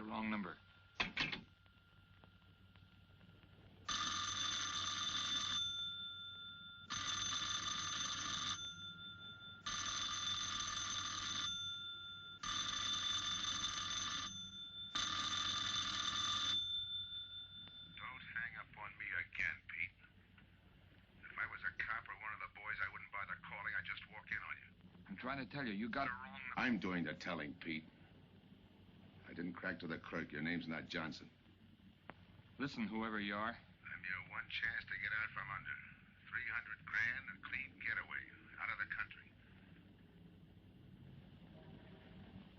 wrong number. Trying to tell you, you got it wrong. I'm doing the telling, Pete. I didn't crack to the clerk. Your name's not Johnson. Listen, whoever you are. I'm your one chance to get out from under. 300 grand, a clean getaway, out of the country.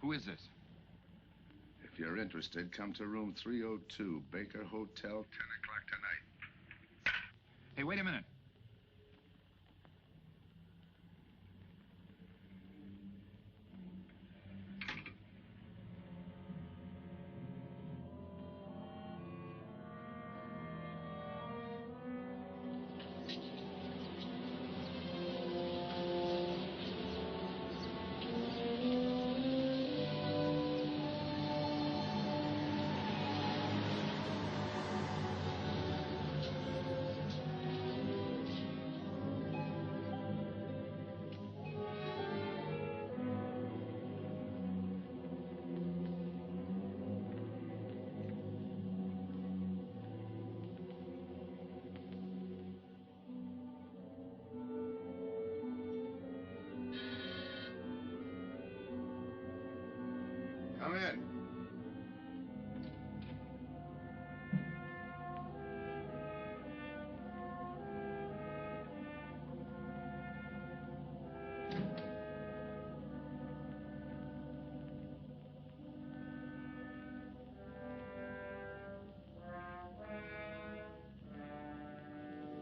Who is this? If you're interested, come to room 302, Baker Hotel. 10 o'clock tonight. Hey, wait a minute. Come in.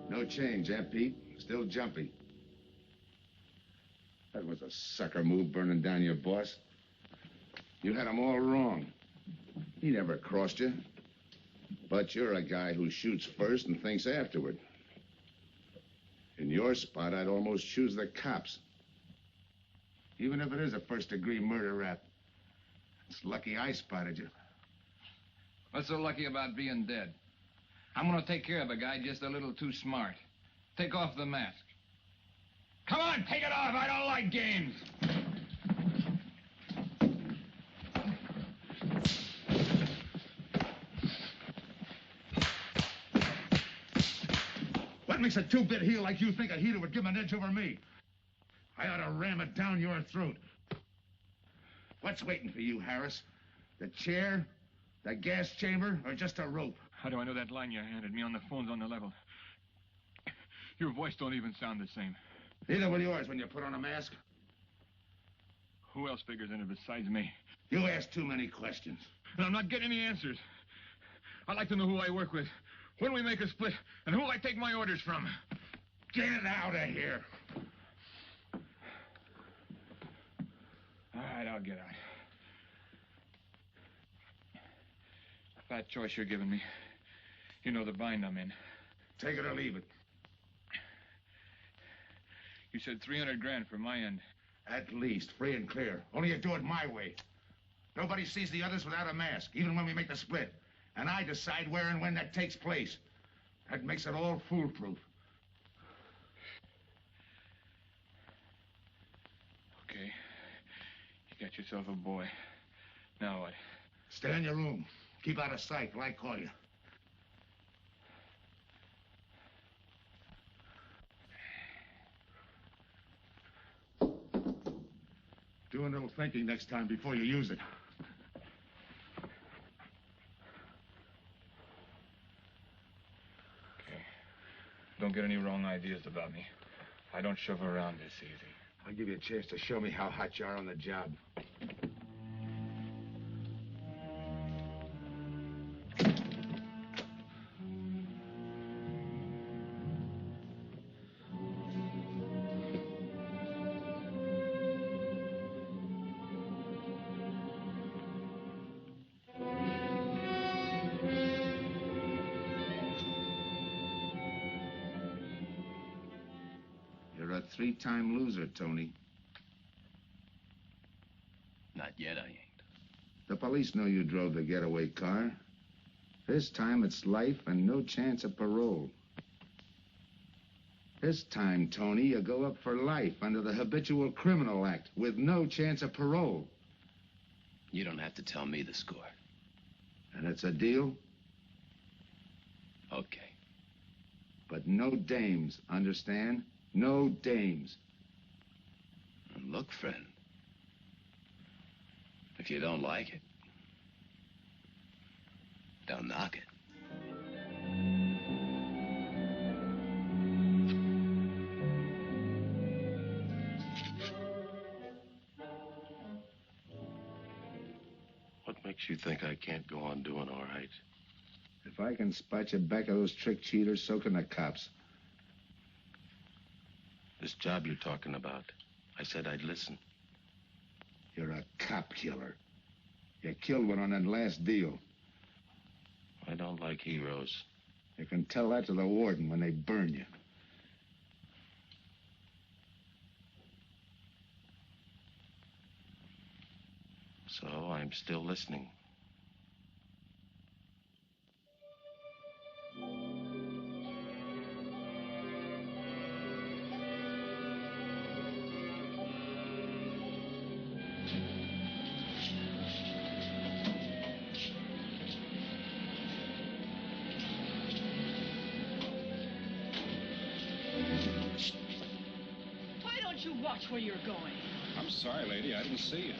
No change, eh, Pete? Still jumpy. That was a sucker move, burning down your boss. You had him all wrong. He never crossed you. But you're a guy who shoots first and thinks afterward. In your spot, I'd almost choose the cops. Even if it is a first-degree murder rap. It's lucky I spotted you. What's so lucky about being dead? I'm gonna take care of a guy just a little too smart. Take off the mask. Come on, take it off. I don't like games. What makes a two-bit heel like you think a heater would give him an edge over me? I ought to ram it down your throat. What's waiting for you, Harris? The chair, the gas chamber, or just a rope? How do I know that line you handed me on the phone's on the level? Your voice don't even sound the same. Neither will yours when you put on a mask. Who else figures in it besides me? You ask too many questions. And I'm not getting any answers. I'd like to know who I work with, when we make a split, and who I take my orders from. Get out of here. All right, I'll get out. That choice you're giving me. You know the bind I'm in. Take it or leave it. You said 300 grand for my end. At least, free and clear. Only you do it my way. Nobody sees the others without a mask, even when we make the split. And I decide where and when that takes place. That makes it all foolproof. Okay. You got yourself a boy. Now what? Stay in your room. Keep out of sight till I call you. Do a little thinking next time before you use it. Okay. Don't get any wrong ideas about me. I don't shove around this easy. I'll give you a chance to show me how hot you are on the job. You're a three-time loser, Tony. Not yet, I ain't. The police know you drove the getaway car. This time it's life and no chance of parole. This time, Tony, you go up for life under the Habitual Criminal Act with no chance of parole. You don't have to tell me the score. And it's a deal? Okay. But no dames, understand? No dames. And look, friend, if you don't like it, don't knock it. What makes you think I can't go on doing all right? If I can spot you back of those trick cheaters, so can the cops. This job you're talking about, I said I'd listen. You're a cop killer. You killed one on that last deal. I don't like heroes. You can tell that to the warden when they burn you. So I'm still listening. Why don't you watch where you're going? I'm sorry, lady. I didn't see you.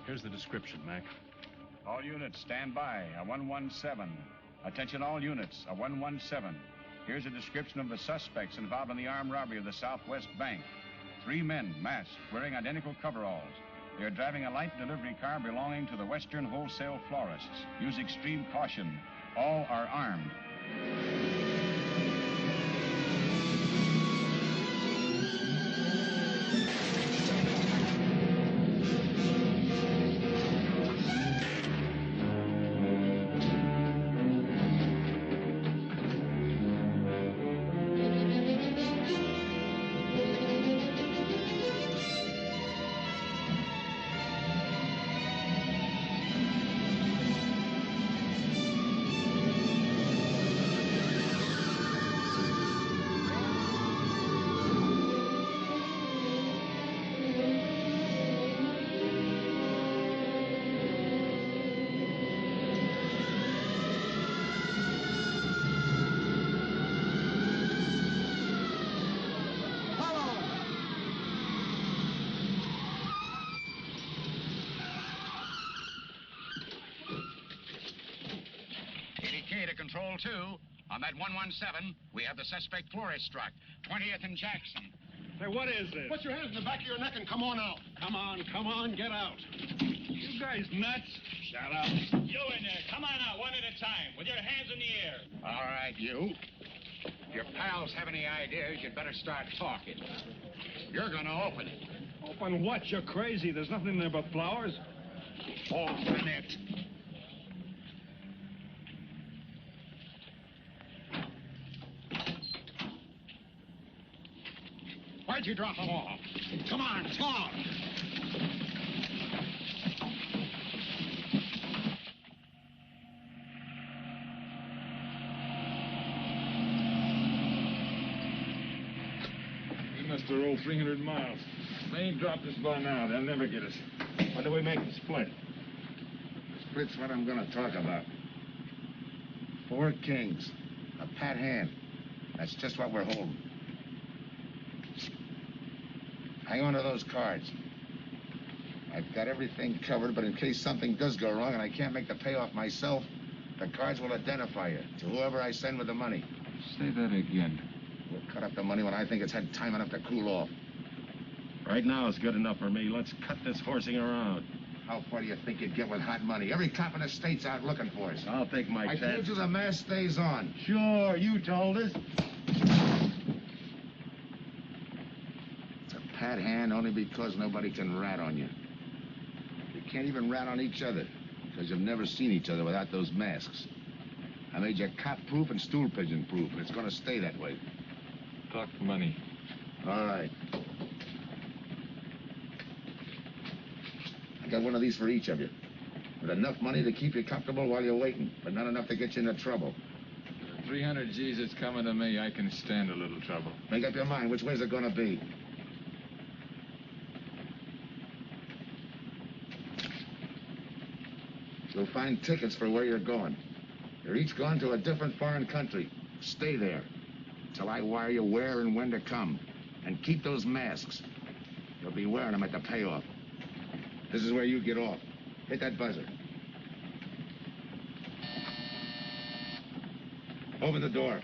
Here's the description, Mac. All units, stand by. A 117. Attention all units, a 117. Here's a description of the suspects involved in the armed robbery of the Southwest Bank. 3 men, masked, wearing identical coveralls. They're driving a light delivery car belonging to the Western Wholesale Florists. Use extreme caution. All are armed. Control 2. On that 117, we have the suspect florist struck. 20th and Jackson. Hey, what is this? Put your hands in the back of your neck and come on out. Come on, get out. You guys nuts? Shut up. You in there, come on out one at a time, with your hands in the air. All right, you. If your pals have any ideas, you'd better start talking. You're going to open it. Open what? You're crazy. There's nothing in there but flowers. Open it. Why'd you drop them off? Come on, come on. We must have rolled 300 miles. They ain't dropped us by now. They'll never get us. When do we make the split? Split's what I'm going to talk about. 4 kings. A pat hand. That's just what we're holding. Hang on to those cards. I've got everything covered, but in case something does go wrong and I can't make the payoff myself, the cards will identify you to whoever I send with the money. Say that again. We'll cut up the money when I think it's had time enough to cool off. Right now is good enough for me. Let's cut this horsing around. How far do you think you'd get with hot money? Every cop in the state's out looking for us. I'll take my chance. I told you the mask stays on. Sure, you told us. It's a pat hand only because nobody can rat on you. You can't even rat on each other because you've never seen each other without those masks. I made you cop-proof and stool-pigeon-proof, and it's going to stay that way. Talk money. All right. I got one of these for each of you. With enough money to keep you comfortable while you're waiting, but not enough to get you into trouble. For 300 G's that's coming to me, I can stand a little trouble. Make up your mind. Which way's it going to be? You'll find tickets for where you're going. You're each going to a different foreign country. Stay there till I wire you where and when to come. And keep those masks. You'll be wearing them at the payoff. This is where you get off. Hit that buzzer. Open the door.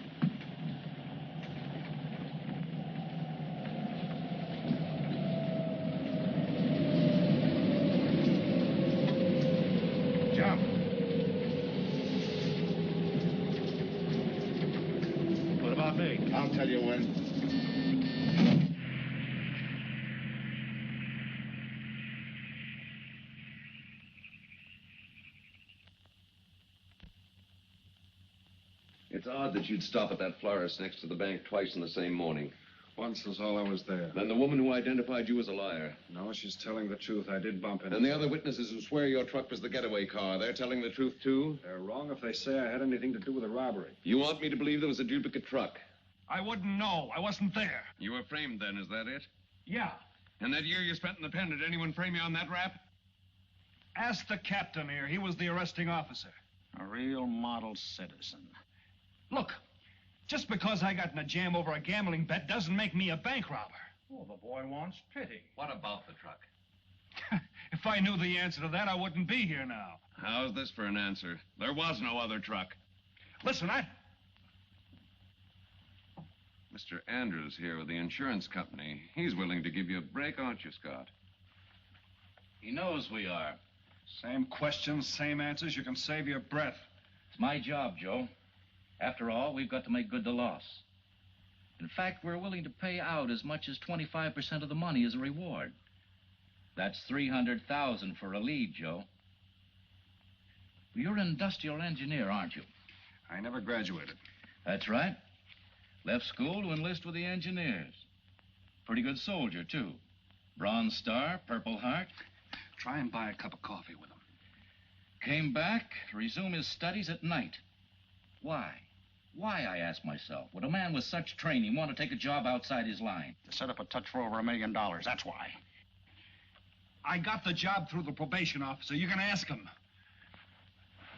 Jump. What about me? I'll tell you when. It's odd that you'd stop at that florist next to the bank twice in the same morning. Once was all I was there. Then the woman who identified you as a liar. No, she's telling the truth. I did bump into And the other witnesses who swear your truck was the getaway car, they're telling the truth, too? They're wrong if they say I had anything to do with the robbery. You want me to believe there was a duplicate truck? I wouldn't know. I wasn't there. You were framed then, is that it? Yeah. And that year you spent in the pen, did anyone frame you on that rap? Ask the captain here. He was the arresting officer. A real model citizen. Look, just because I got in a jam over a gambling bet doesn't make me a bank robber. Oh, the boy wants pity. What about the truck? If I knew the answer to that, I wouldn't be here now. How's this for an answer? There was no other truck. Listen, Mr. Andrews here with the insurance company. He's willing to give you a break, aren't you, Scott? He knows we are. Same questions, same answers. You can save your breath. It's my job, Joe. After all, we've got to make good the loss. In fact, we're willing to pay out as much as 25% of the money as a reward. That's $300,000 for a lead, Joe. You're an industrial engineer, aren't you? I never graduated. That's right. Left school to enlist with the engineers. Pretty good soldier, too. Bronze Star, Purple Heart. Try and buy a cup of coffee with him. Came back to resume his studies at night. Why? Why, I ask myself, would a man with such training want to take a job outside his line? To set up a touch for over $1 million, that's why. I got the job through the probation officer. You can ask him.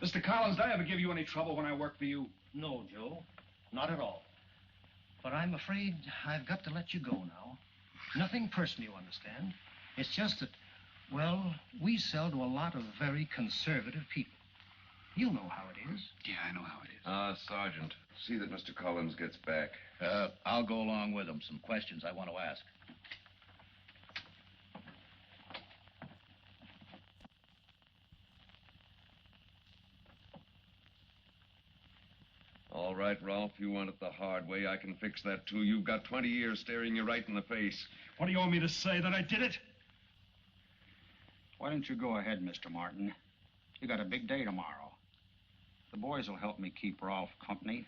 Mr. Collins, did I ever give you any trouble when I worked for you? No, Joe. Not at all. But I'm afraid I've got to let you go now. Nothing personal, you understand. It's just that, well, we sell to a lot of very conservative people. You know how it is. Yeah, I know how it is. Sergeant, see that Mr. Collins gets back. I'll go along with him. Some questions I want to ask. All right, Rolfe, you want it the hard way. I can fix that, too. You've got 20 years staring you right in the face. What do you want me to say, that I did it? Why don't you go ahead, Mr. Martin? You got a big day tomorrow. The boys will help me keep Rolfe company.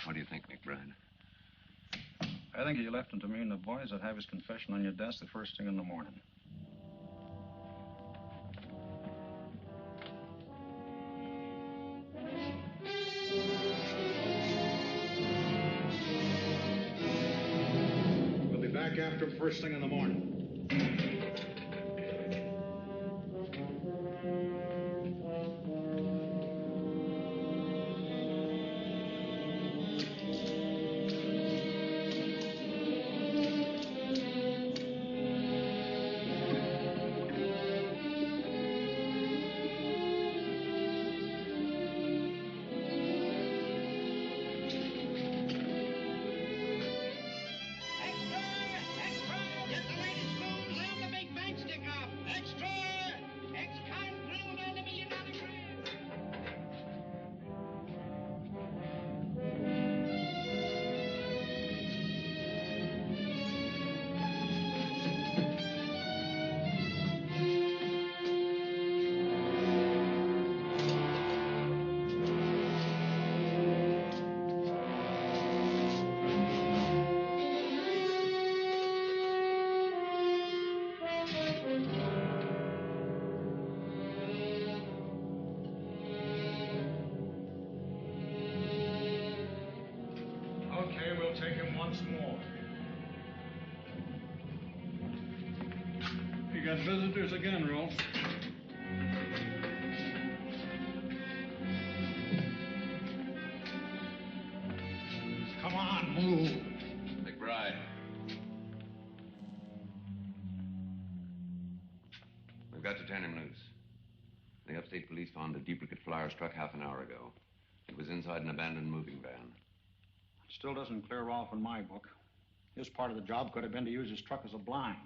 What do you think, McBride? I think you left him to me and the boys. I'd have his confession on your desk the first thing in the morning. We'll be back after him first thing in the morning. Take him once more. You got visitors again, Rolfe. Come on, move. McBride. We've got to turn him loose. The upstate police found a duplicate flyer struck half an hour ago. It was inside an abandoned moving van. Still doesn't clear Rolfe in my book. His part of the job could have been to use his truck as a blind,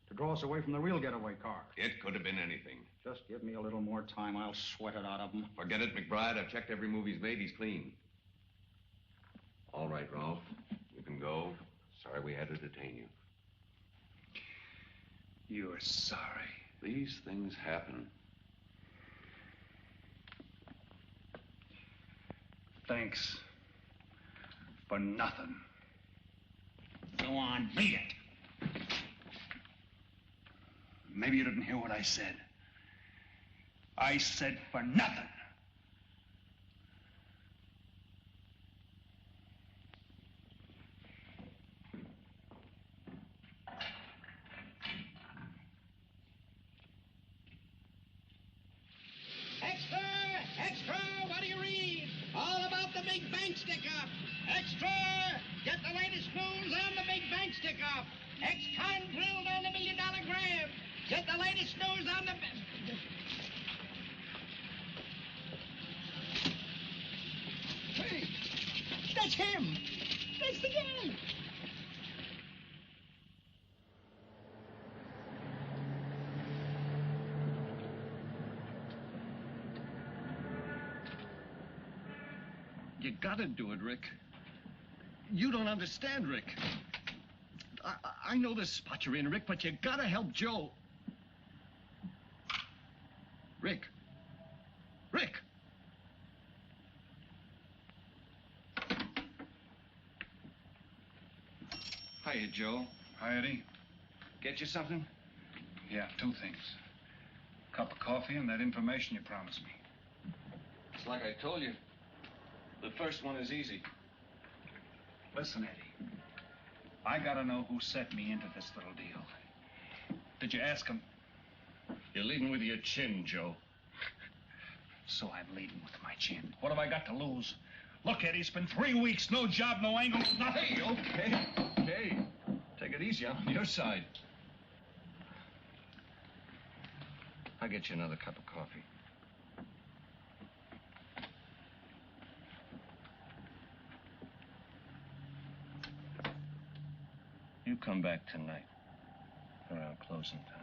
to draw us away from the real getaway car. It could have been anything. Just give me a little more time. I'll sweat it out of him. Forget it, McBride. I've checked every move he's made. He's clean. All right, Rolfe. You can go. Sorry we had to detain you. You're sorry. These things happen. Thanks. For nothing. Go on, beat it. Maybe you didn't hear what I said. I said for nothing. Extra! Extra! What do you read? All about the big bank stick-up. Extra! Get the latest news on the big bank stick-up. Ex-con drilled on the $1 million grab. Get the latest news on the... Hey, that's him. That's the guy. You gotta do it, Rick. You don't understand, Rick. I know the spot you're in, Rick, but you gotta help Joe. Rick. Rick! Hiya, Joe. Hi, Eddie. Get you something? Yeah, 2 things. Cup of coffee and that information you promised me. It's like I told you. The first one is easy. Listen, Eddie. I gotta know who set me into this little deal. Did you ask him? You're leading with your chin, Joe. So I'm leading with my chin. What have I got to lose? Look, Eddie, it's been 3 weeks. No job, no angle, nothing. Hey, okay. Okay. Take it easy. I'm on your side. I'll get you another cup of coffee. You come back tonight around closing time.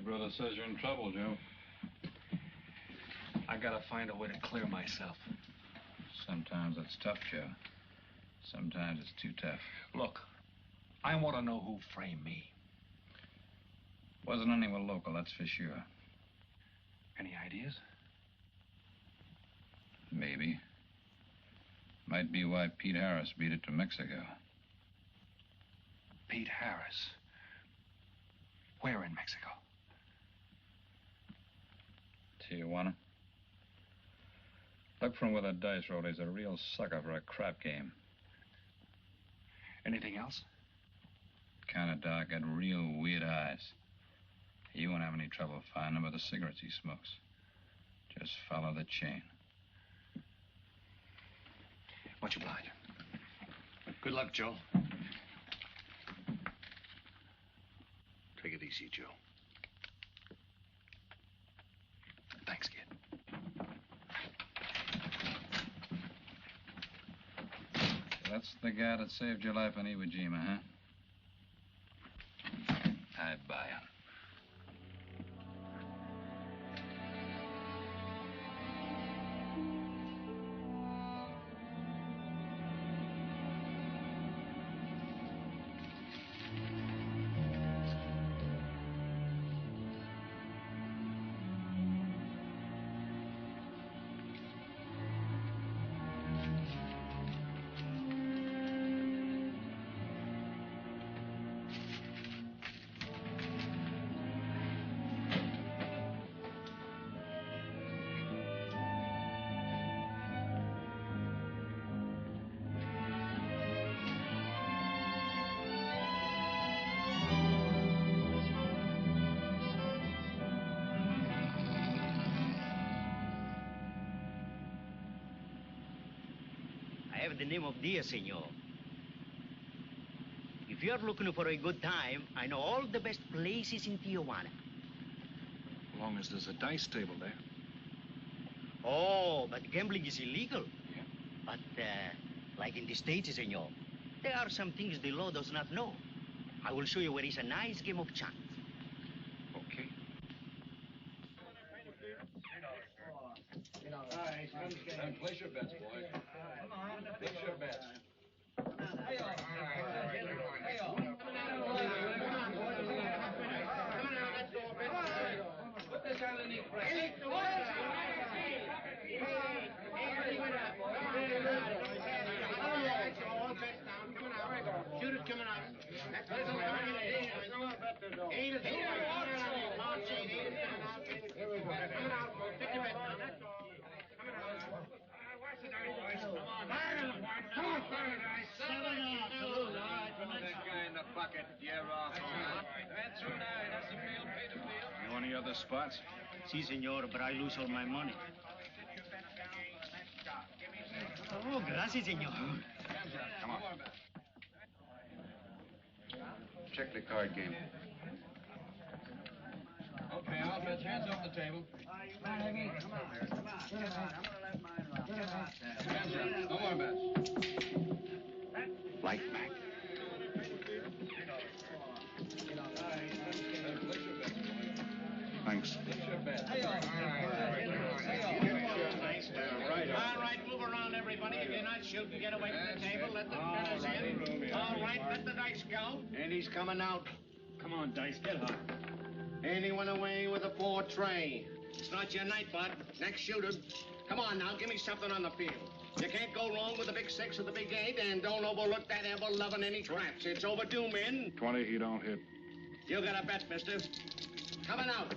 brother says you're in trouble, Joe. I gotta find a way to clear myself. Sometimes it's tough, Joe. Sometimes it's too tough. Look, I want to know who framed me. Wasn't anyone local, that's for sure. Any ideas? Maybe. Might be why Pete Harris beat it to Mexico. Pete Harris? Where in Mexico? Tijuana. Look from where the dice rolled. He's a real sucker for a crap game. Anything else? Kind of dark, got real weird eyes. You won't have any trouble finding him with the cigarettes he smokes. Just follow the chain. Much obliged. Good luck, Joe. Take it easy, Joe. Thanks, kid. That's the guy that saved your life on Iwo Jima, huh? I buy him. I have the name of Diaz, senor. If you're looking for a good time, I know all the best places in Tijuana. As long as there's a dice table there. Oh, but gambling is illegal. Yeah. But, like in the States, senor, there are some things the law does not know. I will show you where is a nice game of chance. Okay. Place your bets, boys. Place your bets. Put this underneath press. Shoot it coming out. You know any other spots? Si, senor, but I lose all my money. Oh, gracias, senor. Come on. Check the card game. Okay, I'll bet hands off the table. No more bets. Light back. Thanks. All right, move around, everybody. If you're not shooting, get away from the table. Let the spinners in. All right, let the dice go. And he's coming out. Come on, Dice, get hot. And he went away with a 4 tray. It's not your night, bud. Next shooter. Come on now, give me something on the field. You can't go wrong with the big 6 or the big 8, and don't overlook that ever-loving any traps. It's overdue, men. 20, he don't hit. You got a bet, mister. Coming out.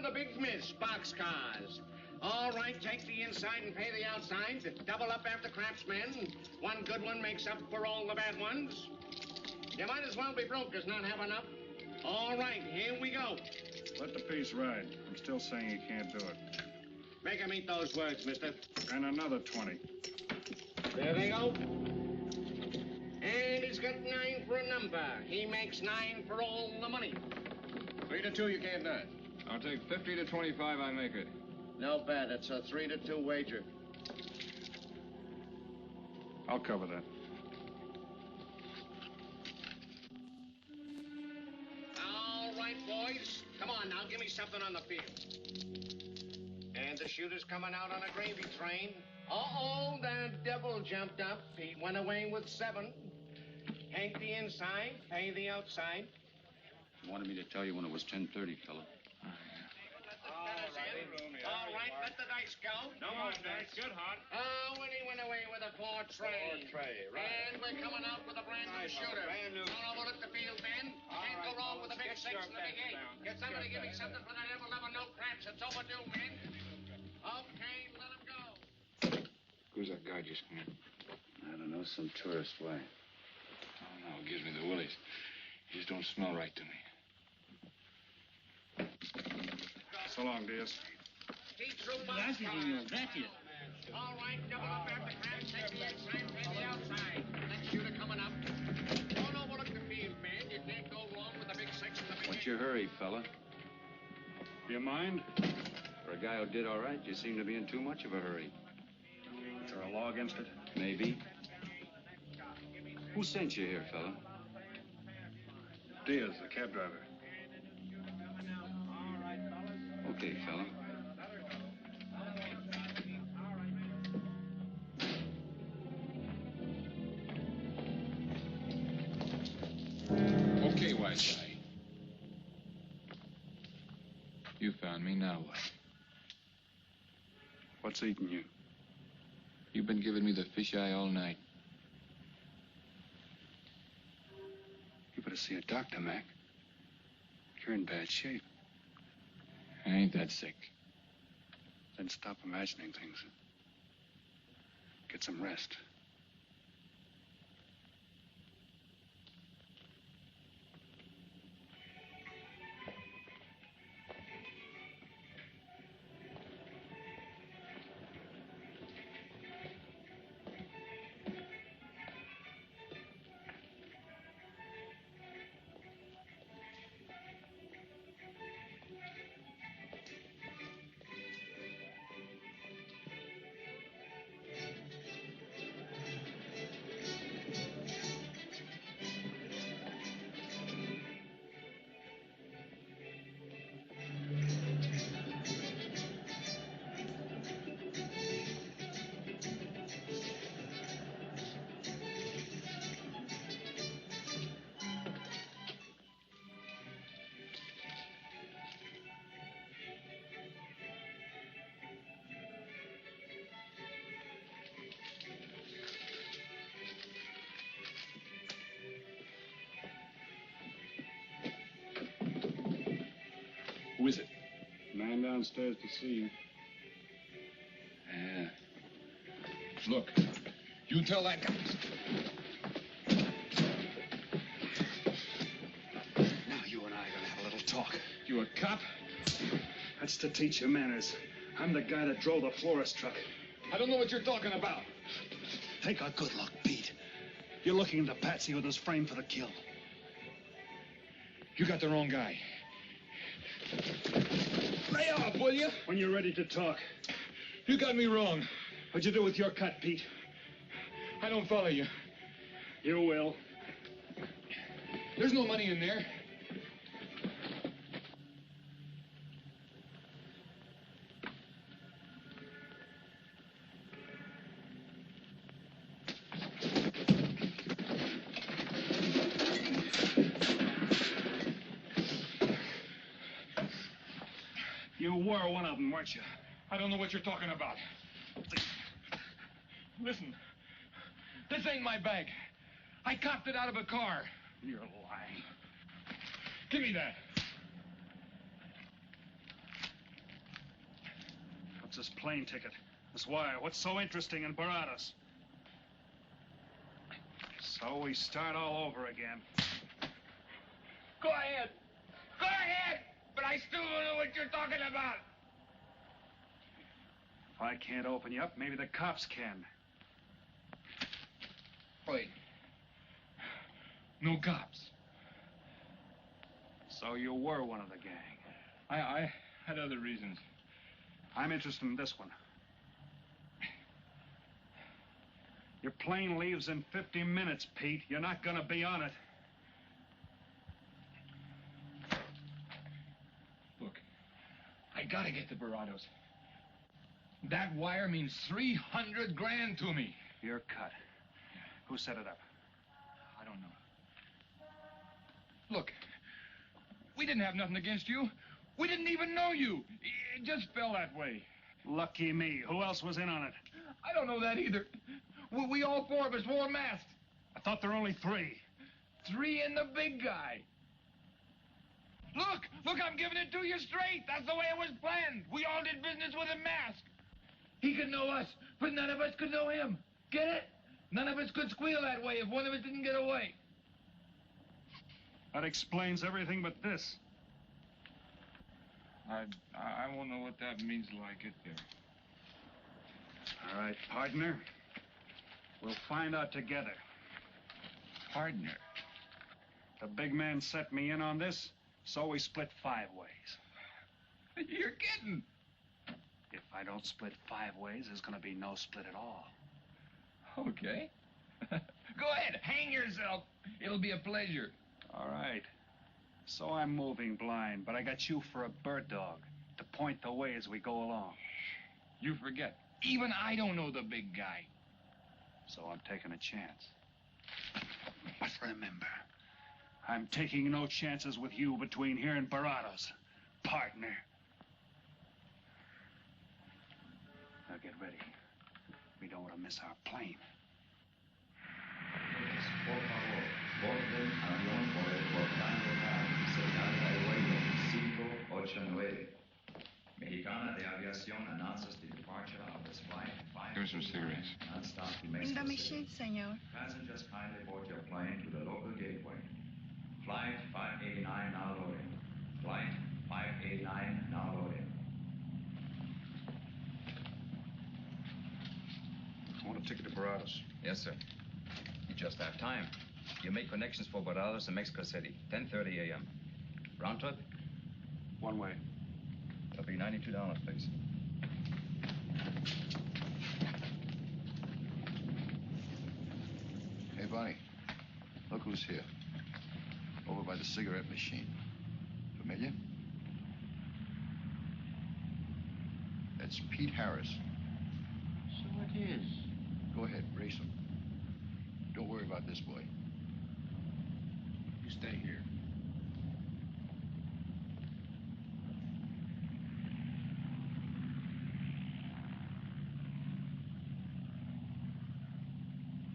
The big miss, boxcars. All right, take the inside and pay the outside. Double up after craftsmen. One good one makes up for all the bad ones. You might as well be broke as not have enough. All right, here we go. Let the piece ride. I'm still saying he can't do it. Make him eat those words, mister. And another 20. There they go. And he's got 9 for a number. He makes 9 for all the money. 3 to 2, you can't bet. I'll take 50 to 25, I make it. No bet. It's a 3 to 2 wager. I'll cover that. All right, boys. something on the field. And the shooter's coming out on a gravy train. Uh-oh, the devil jumped up. He went away with 7. Hank the inside, pay the outside. Wanted me to tell you when it was 10:30, fella. All right, let the dice go. No more dice. Good, Hart. Oh, and he went away with a 4 tray. 4 tray, right. And we're coming out with a brand new shooter. Brand new. Don't overlook the field, Ben. Can't go wrong with a big 6 and a big 8. Get somebody give me something for that ever-loving no cramps. It's overdue, men. Okay, let him go. Who's that guy just come in? I don't know, some tourist way. Oh, no, it gives me the willies. He just don't smell right to me. So long, Diaz. Gracias. All right, double up after cramps. Take the inside, pay the outside. Next shooter coming up. Don't overlook the field, man. You can't go wrong with a big 6 and a big 8. What's your hurry, fella? Do you mind? For a guy who did all right, you seem to be in too much of a hurry. Is there a law against it? Maybe. Who sent you here, fella? Diaz, the cab driver. Okay, fella. Okay, wise guy. You found me, now what? What's eating you? You've been giving me the fisheye all night. You better see a doctor, Mac. You're in bad shape. I ain't that sick. Then stop imagining things. Get some rest. Who is it? Man downstairs to see you. Yeah. Look, you tell that guy. Now you and I are gonna have a little talk. You a cop? That's to teach you manners. I'm the guy that drove the florist truck. I don't know what you're talking about. Take a good look, Pete. You're looking into Patsy with his frame for the kill. You got the wrong guy. Lay off, will you? When you're ready to talk. You got me wrong. What'd you do with your cut, Pete? I don't follow you. You will. There's no money in there. You were one of them, weren't you? I don't know what you're talking about. Listen, this ain't my bag. I copped it out of a car. You're lying. Give me that. What's this plane ticket? This wire? What's so interesting in Baradas? So we start all over again. Go ahead. Go ahead. But I still don't know what you're talking about. If I can't open you up, maybe the cops can. Wait. No cops. So you were one of the gang. I had other reasons. I'm interested in this one. Your plane leaves in 50 minutes, Pete. You're not gonna be on it. Look, gotta get the Barados. That wire means 300 grand to me. You're cut. Who set it up? I don't know. Look, we didn't have nothing against you. We didn't even know you. It just fell that way. Lucky me. Who else was in on it? I don't know that either. We all four of us wore masks. I thought there were only 3. 3 and the big guy. Look, I'm giving it to you straight. That's the way it was planned. We all did business with a mask. He could know us, but none of us could know him. Get it? None of us could squeal that way if one of us didn't get away. That explains everything but this. I won't know what that means till I get there. All right, partner. We'll find out together. Partner? The big man set me in on this, so we split 5 ways. You're kidding. If I don't split 5 ways, there's gonna be no split at all. Okay. Go ahead, hang yourself. It'll be a pleasure. All right. So I'm moving blind, but I got you for a bird dog to point the way as we go along. You forget. Even I don't know the big guy. So I'm taking a chance. But remember, I'm taking no chances with you between here and Barados, partner. Now get ready. We don't want to miss our plane. Por favor, borden avión por el Orlando Diaz, señal de vuelo 589. Mexicana de Aviación announces the departure of this flight. Here's some cigarettes. Non-stop to Mexico Bring the City. machine, senor. Passengers kindly board your plane to the local gateway. Flight 589 now loading. Flight 589 now loading. I want a ticket to Barados. Yes, sir. You just have time. You make connections for Barados in Mexico City, 10:30 a.m. Round trip? One way. It'll be $92, please. Hey, Bonnie, look who's here. Over by the cigarette machine. Familiar? That's Pete Harris. So it is. Go ahead, race him. Don't worry about this boy. You stay here.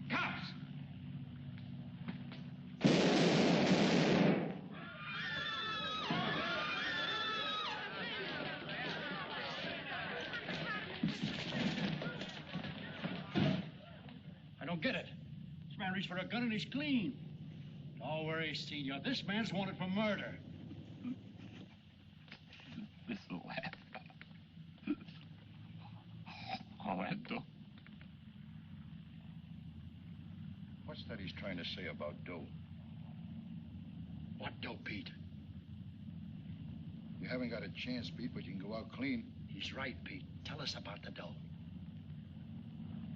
Cops! I don't get it. This man reached for a gun and he's clean. Don't worry, Senor. This man's wanted for murder. This laugh. Orlando. What's that he's trying to say about dough? What dough, Pete? You haven't got a chance, Pete, but you can go out clean. He's right, Pete. Tell us about the dough.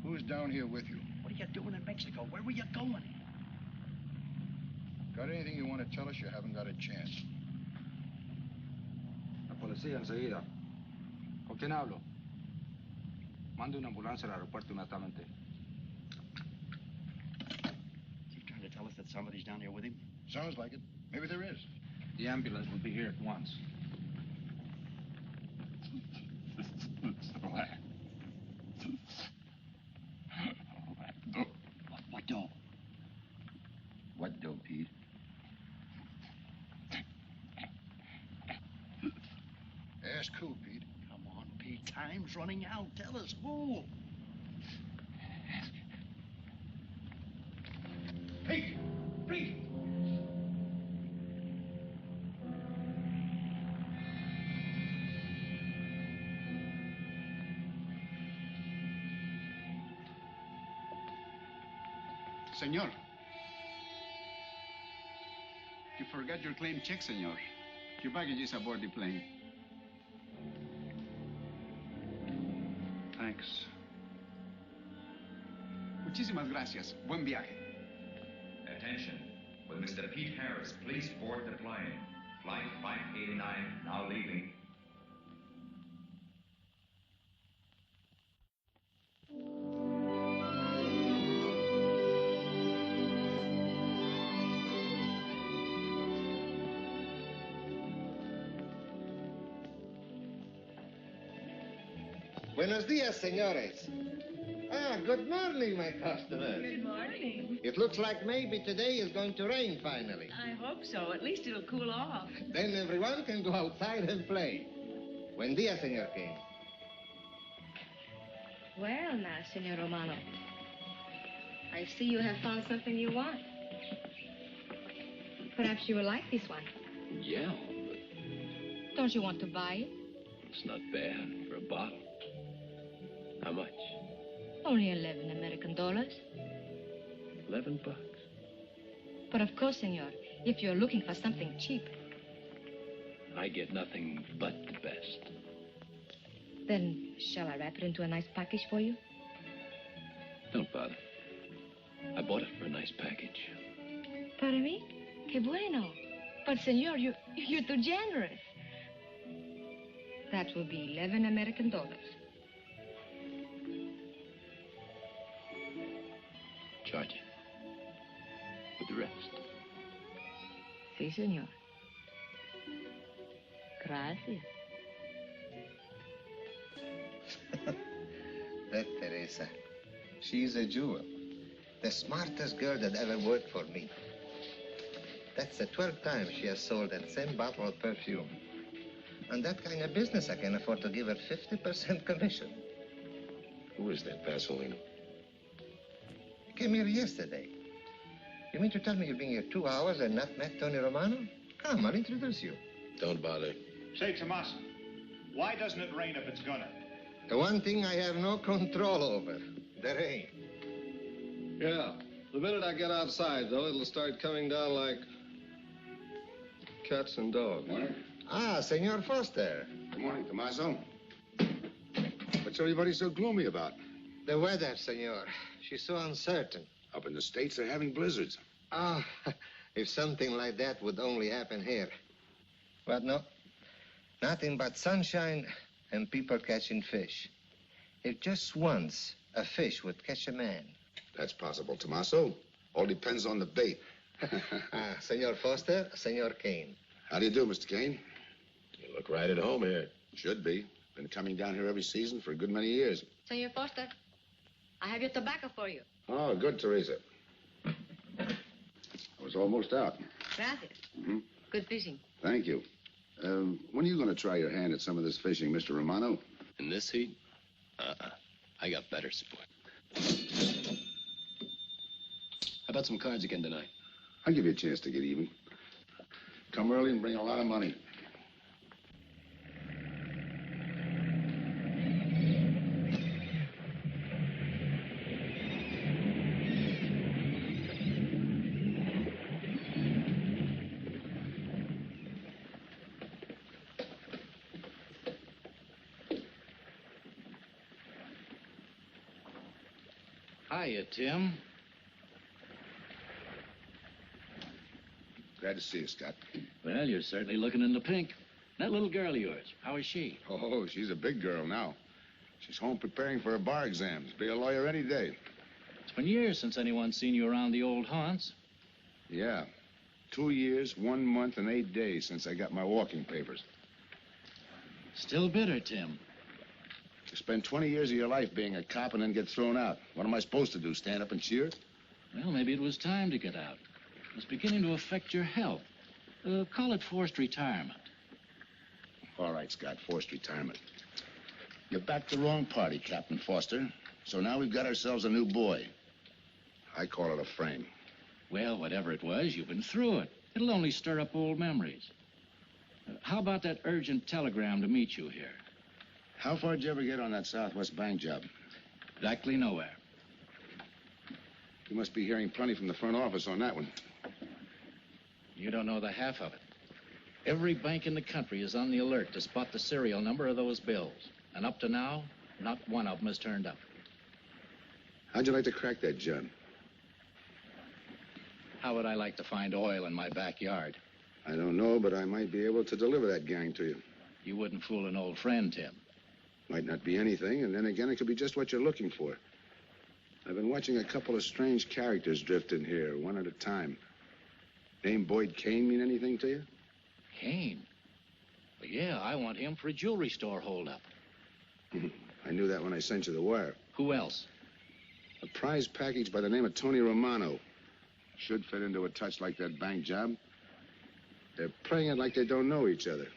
Who's down here with you? What are you doing in Mexico? Where were you going? Got anything you want to tell us? You haven't got a chance. La policía enseguida. ¿Con quién hablo? Mande una ambulancia al aeropuerto inmediatamente. Is he trying to tell us that somebody's down here with him? Sounds like it. Maybe there is. The ambulance will be here at once. What dough? What dough, Pete? Ask who, Pete? Come on, Pete. Time's running out. Tell us who. Pete! Pete! Senor. You forgot your claim check, senor. Your baggage is aboard the plane. Thanks. Muchísimas gracias. Buen viaje. Attention. Will Mr. Pete Harris please board the plane? Flight 589 now leaving. Buenos dias, senores. Ah, good morning, my customer. Good morning. It looks like maybe today is going to rain finally. I hope so. At least it'll cool off. Then everyone can go outside and play. Buen dia, Senor Kane. Well, now, Senor Romano, I see you have found something you want. Perhaps you will like this one. Yeah, Don't you want to buy it? it's not bad for a bottle. How much? Only 11 American dollars. $11. But of course, senor, if you're looking for something cheap, I get nothing but the best. then shall I wrap it into a nice package for you? Don't bother. I bought it for a nice package. Para mí? Que bueno. But, senor, you're too generous. That will be 11 American dollars. Charge it. With the rest. Si, senor. Gracias. That Teresa. She's a jewel. The smartest girl that ever worked for me. That's the 12th time she has sold that same bottle of perfume. On that kind of business, I can afford to give her 50% commission. Who is that Vaseline? He came here yesterday. You mean to tell me you've been here 2 hours and not met Tony Romano? Come, I'll introduce you. Don't bother. Say, Timaso, why doesn't it rain if it's gonna? The one thing I have no control over, the rain. Yeah. The minute I get outside, though, it'll start coming down like cats and dogs. Ah, Senor Foster. Good morning, Timaso. What's everybody so gloomy about? The weather, senor. She's so uncertain. Up in the States, they're having blizzards. Ah, if something like that would only happen here. But no, nothing but sunshine and people catching fish. If just once a fish would catch a man. That's possible, Timaso. All depends on the bait. Senor Foster, Senor Kane. How do you do, Mr. Kane? You look right at home here. Should be. Been coming down here every season for a good many years. Senor Foster, I have your tobacco for you. Oh, good, Teresa. I was almost out. Gracias. Mm-hmm. Good fishing. Thank you. When are you going to try your hand at some of this fishing, Mr. Romano? In this heat? I got better sport. How about some cards again tonight? I'll give you a chance to get even. Come early and bring a lot of money. Hiya, Tim. Glad to see you, Scott. Well, you're certainly looking in the pink. That little girl of yours, how is she? Oh, she's a big girl now. She's home preparing for her bar exams. Be a lawyer any day. It's been years since anyone's seen you around the old haunts. Yeah. 2 years, 1 month, and 8 days since I got my walking papers. Still bitter, Tim. You spend 20 years of your life being a cop and then get thrown out. What am I supposed to do, stand up and cheer? Well, maybe it was time to get out. It's beginning to affect your health. Call it forced retirement. All right, Scott, forced retirement. You backed the wrong party, Captain Foster. So now we've got ourselves a new boy. I call it a frame. Well, whatever it was, you've been through it. It'll only stir up old memories. How about that urgent telegram to meet you here? How far did you ever get on that Southwest Bank job? Exactly nowhere. You must be hearing plenty from the front office on that one. You don't know the half of it. Every bank in the country is on the alert to spot the serial number of those bills. And up to now, not one of them has turned up. How'd you like to crack that, John? How would I like to find oil in my backyard? I don't know, but I might be able to deliver that gang to you. You wouldn't fool an old friend, Tim. Might not be anything, and then again, it could be just what you're looking for. I've been watching a couple of strange characters drift in here, one at a time. Name Boyd Kane mean anything to you? Kane? Well, yeah, I want him for a jewelry store holdup. I knew that when I sent you the wire. Who else? A prize package by the name of Tony Romano. Should fit into a touch like that bank job. They're playing it like they don't know each other.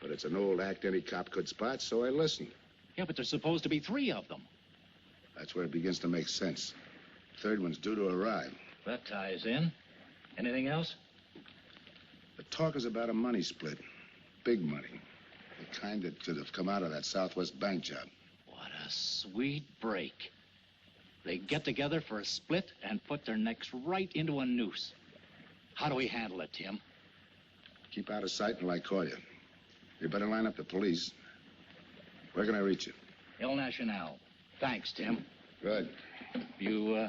But it's an old act any cop could spot, so I listened. Yeah, but there's supposed to be 3 of them. That's where it begins to make sense. Third one's due to arrive. That ties in. Anything else? The talk is about a money split. Big money. The kind that should have come out of that Southwest bank job. What a sweet break. They get together for a split and put their necks right into a noose. How do we handle it, Tim? Keep out of sight until I call you. You better line up the police. Where can I reach you? El Nacional. Thanks, Tim. Good. You,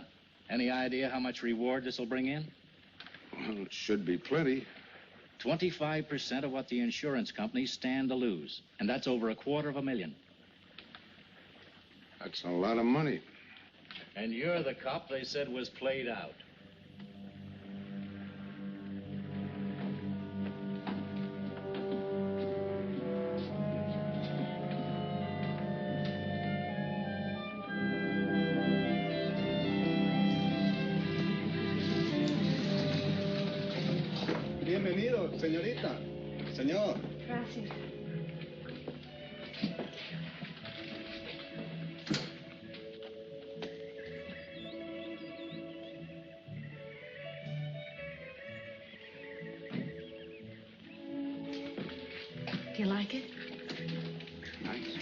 any idea how much reward this will bring in? Well, it should be plenty. 25% of what the insurance companies stand to lose. And that's over $250,000. That's a lot of money. And you're the cop they said was played out. Bienvenido, señorita. Señor. Gracias. Do you like it? Nice.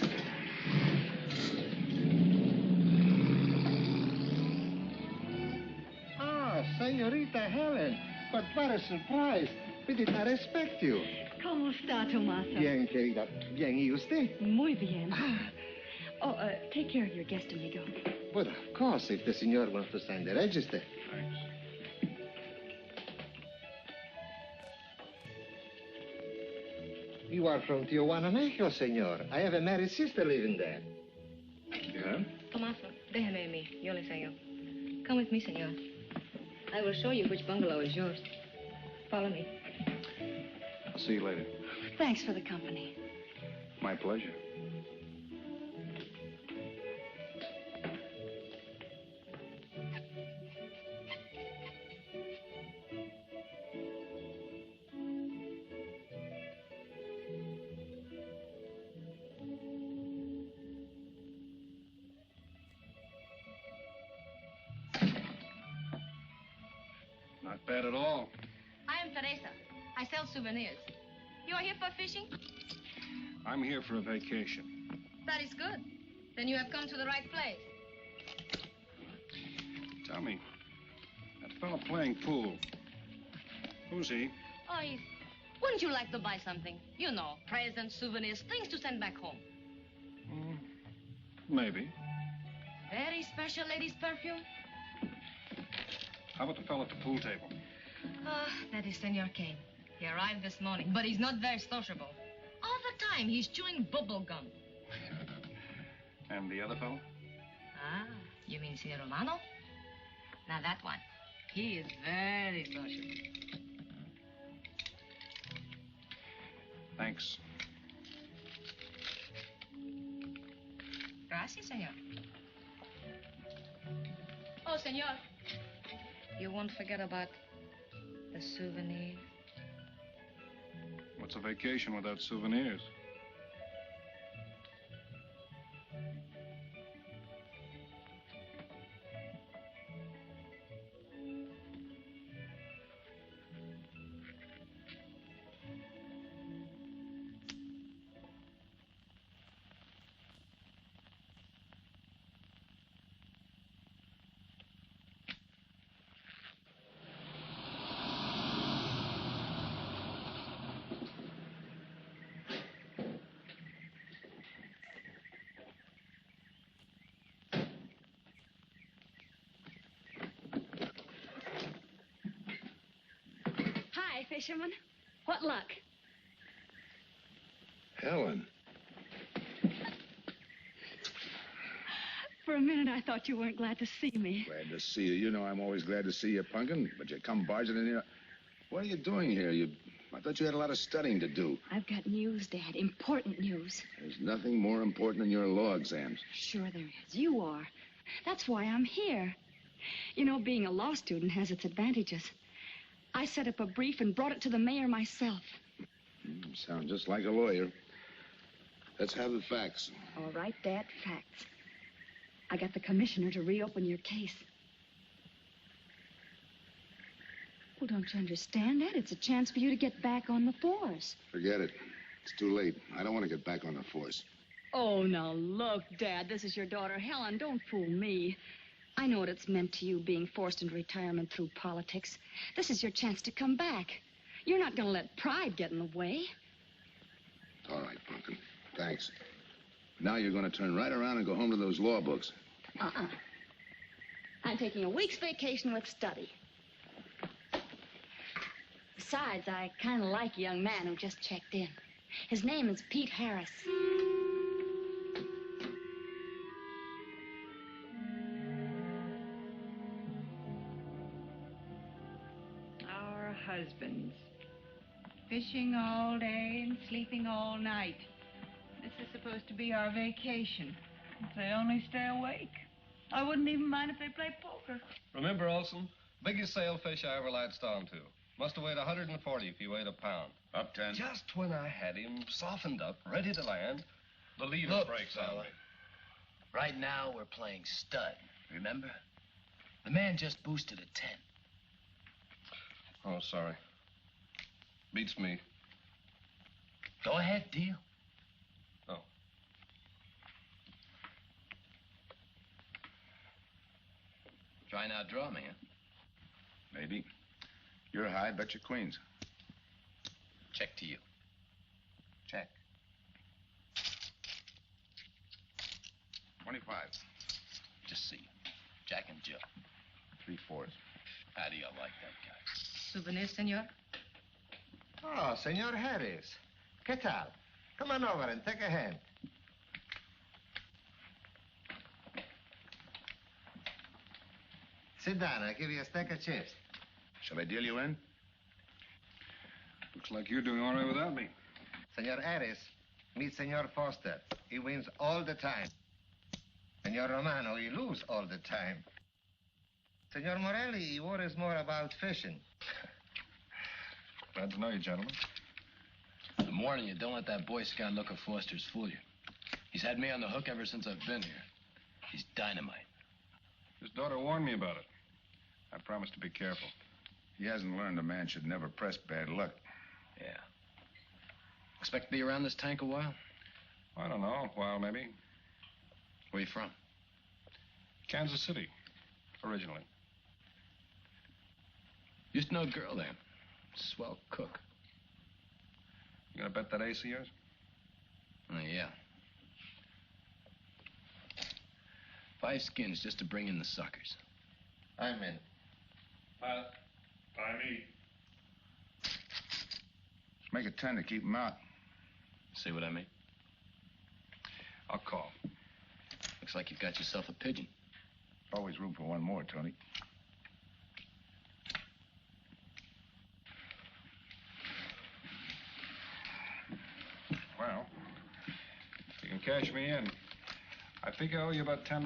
Ah, señorita Helen. But what a surprise. We did not expect you. ¿Cómo está, Timaso? Bien, querida. Bien, ¿y usted? Muy bien. Oh, take care of your guest, amigo. But of course, if the señor wants to sign the register. Thanks. You are from Tijuana, Mexico, señor. I have a married sister living there. Yeah? Timaso, déjeme a mí. Yo le enseño. Come with me, señor. I will show you which bungalow is yours. Follow me. I'll see you later. Thanks for the company. My pleasure. Not bad at all. I am Teresa. I sell souvenirs. You are here for fishing? I'm here for a vacation. That is good. Then you have come to the right place. Tell me, that fellow playing pool, who's he? Oh, wouldn't you like to buy something? You know, presents, souvenirs, things to send back home. Maybe. Very special ladies' perfume? How about the fellow at the pool table? That is Senor Kane. He arrived this morning, but he's not very sociable. All the time, he's chewing bubble gum. And the other fellow? Ah, you mean Senor Romano? Now, that one. He is very sociable. Thanks. Gracias, senor. Oh, senor. You won't forget about the souvenir. What's a vacation without souvenirs? Hi, fisherman. What luck? Helen. For a minute, I thought you weren't glad to see me. Glad to see you. You know I'm always glad to see you, Punkin, but you come barging in here. What are you doing here? You I thought you had a lot of studying to do. I've got news, Dad. Important news. There's nothing more important than your law exams. Sure there is. You are. That's why I'm here. You know, being a law student has its advantages. I set up a brief and brought it to the mayor myself. You sound just like a lawyer. Let's have the facts. All right, Dad, facts. I got the commissioner to reopen your case. Well, don't you understand that? It's a chance for you to get back on the force. Forget it. It's too late. I don't want to get back on the force. Oh, now look, Dad, this is your daughter, Helen. Don't fool me. I know what it's meant to you being forced into retirement through politics. This is your chance to come back. You're not going to let pride get in the way. All right, Pumpkin. Thanks. Now you're going to turn right around and go home to those law books. I'm taking a week's vacation with study. Besides, I kind of like a young man who just checked in. His name is Pete Harris. Our husbands. Fishing all day and sleeping all night. This is supposed to be our vacation. If they only stay awake. I wouldn't even mind if they play poker. Remember, Olson? Biggest sailfish I ever latched onto. Must have weighed 140 if he weighed a pound. Up 10. Just when I had him softened up, ready to land, the leader breaks on me. Right now, we're playing stud, remember? The man just boosted a 10. Oh, sorry. Beats me. Go ahead, deal. Oh. Try and outdraw me, huh? Maybe. You're high, bet your queens. Check to you. Check. 25. Just see. Jack and Jill. 3/4. How do you like that guy? Souvenir, senor? Oh, Senor Harris. ¿Qué tal? Come on over and take a hand. Sit down. I'll give you a stack of chips. Shall I deal you in? Looks like you're doing all right without me. Senor Harris, meet Senor Foster. He wins all the time. Senor Romano, he lose all the time. Senor Morelli, he worries more about fishing. Glad to know you, gentlemen. The morning, you don't let that Boy Scout look of Foster's fool you. He's had me on the hook ever since I've been here. He's dynamite. His daughter warned me about it. I promised to be careful. He hasn't learned a man should never press bad luck. Yeah. Expect to be around this tank a while? I don't know, a while maybe. Where you from? Kansas City, originally. Used to know a girl there. Swell cook. You gonna bet that ace of yours? Yeah. 5 skins just to bring in the suckers. I'm in. By me. Let's make it 10 to keep him out. See what I mean? I'll call. Looks like you've got yourself a pigeon. Always room for one more, Tony. Well, you can cash me in. I think I owe you about $10.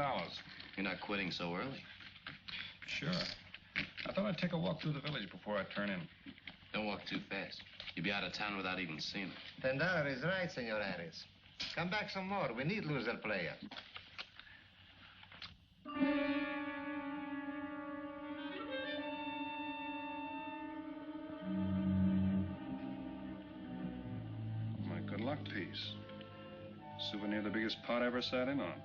You're not quitting so early. Sure. I thought I'd take a walk through the village before I turn in. Don't walk too fast. You'll be out of town without even seeing it. $10 is right, Senor Harris. Come back some more. We need loser player. My good luck piece. Souvenir the biggest pot I ever sat in on.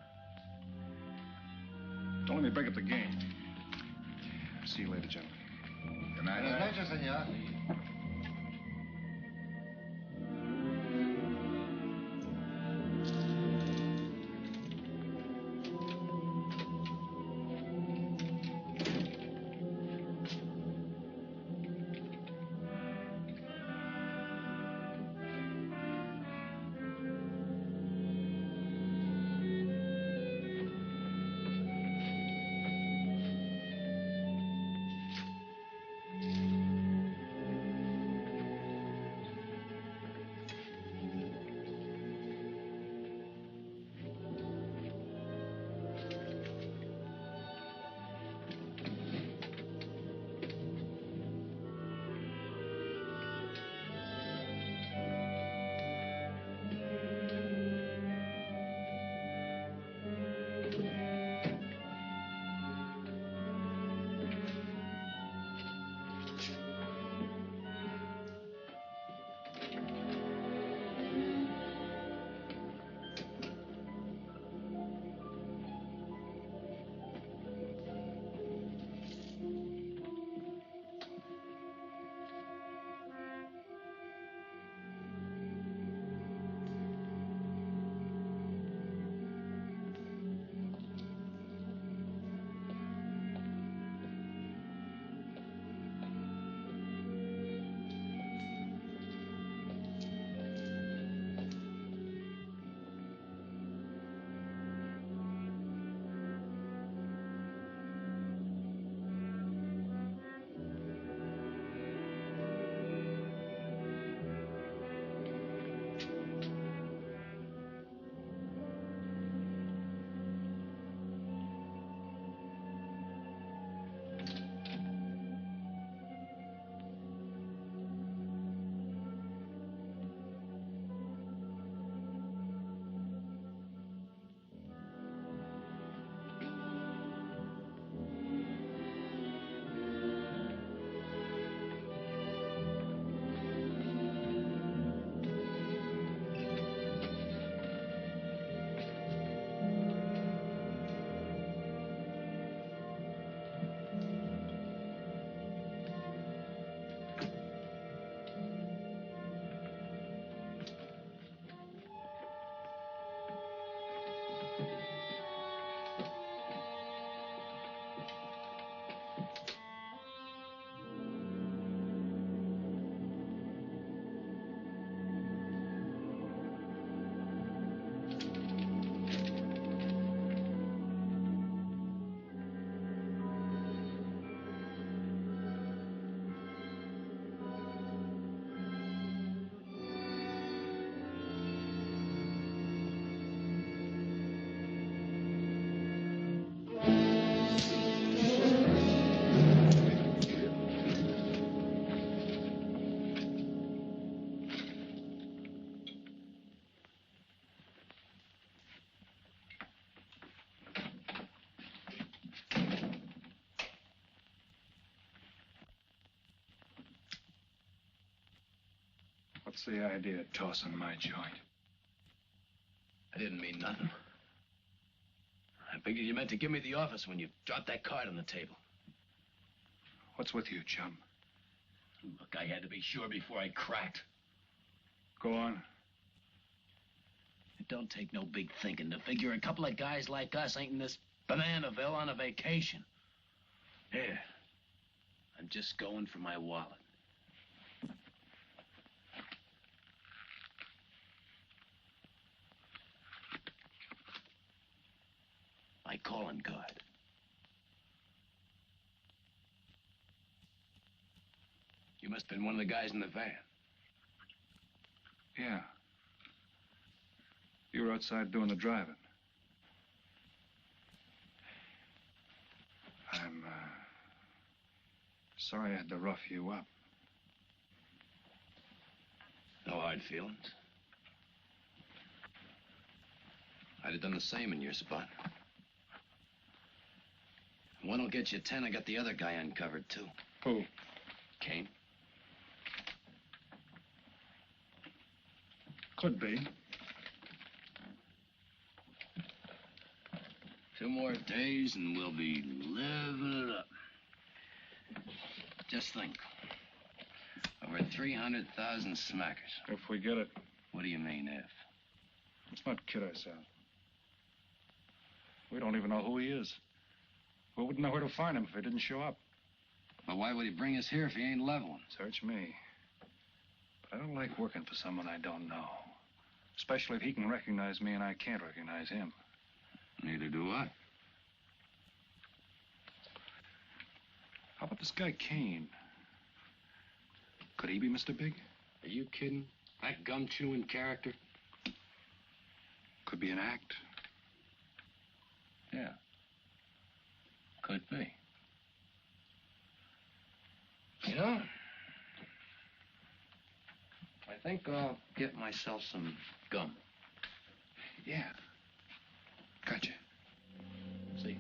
Don't let me break up the game. See you later, gentlemen. Good night. Buenas noches, senor. What's the idea of tossing my joint? I didn't mean nothing. I figured you meant to give me the office when you dropped that card on the table. What's with you, chum? Look, I had to be sure before I cracked. Go on. It don't take no big thinking to figure a couple of guys like us ain't in this Bananaville on a vacation. Here, I'm just going for my wallet. My calling card. You must have been one of the guys in the van. Yeah. You were outside doing the driving. I'm, sorry I had to rough you up. No hard feelings. I'd have done the same in your spot. One'll get you 10. I got the other guy uncovered, too. Who? Kane. Could be. 2 more days and we'll be living it up. Just think. Over 300,000 smackers. If we get it. What do you mean, if? Let's not kid ourselves. We don't even know who he is. We wouldn't know where to find him if he didn't show up. But why would he bring us here if he ain't leveling? Search me. But I don't like working for someone I don't know. Especially if he can recognize me and I can't recognize him. Neither do I. How about this guy Kane? Could he be Mr. Big? Are you kidding? That gum-chewing character? Could be an act. Yeah. Could be. You know, I think I'll get myself some gum. Yeah. Gotcha. See.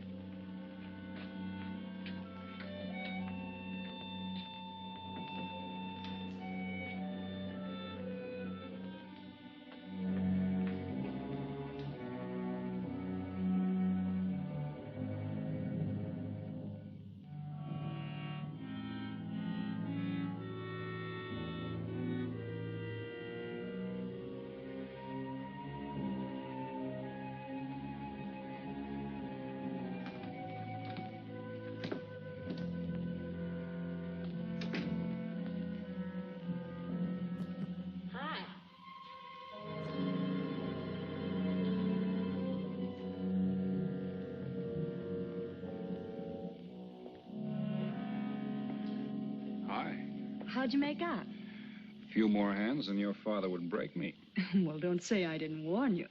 How'd you make out? A few more hands and your father would break me. Well, don't say I didn't warn you.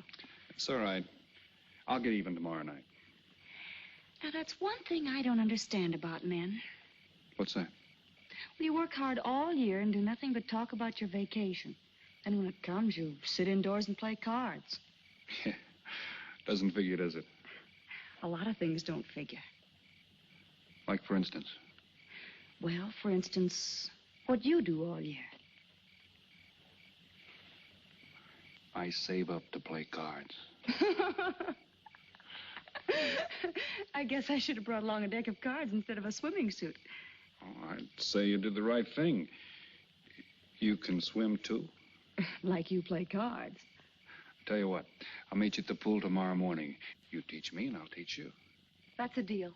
It's all right. I'll get even tomorrow night. Now, that's one thing I don't understand about men. What's that? Well, you work hard all year and do nothing but talk about your vacation. And when it comes, you sit indoors and play cards. Yeah. Doesn't figure, does it? A lot of things don't figure. Like, for instance? Well, for instance, what you do all year. I save up to play cards. I guess I should have brought along a deck of cards instead of a swimming suit. Oh, I'd say you did the right thing. You can swim, too? Like you play cards. Tell you what, I'll meet you at the pool tomorrow morning. You teach me and I'll teach you. That's a deal.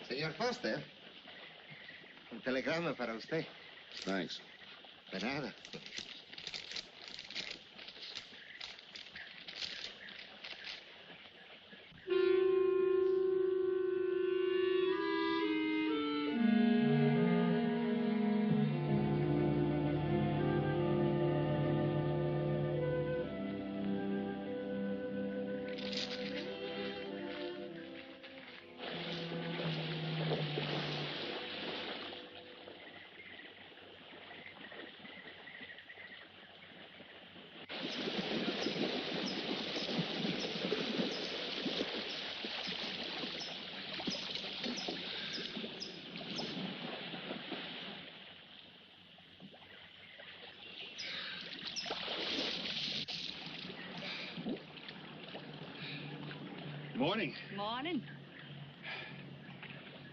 Señor Foster, un telegrama para usted. Thanks. De nada. Morning. Morning.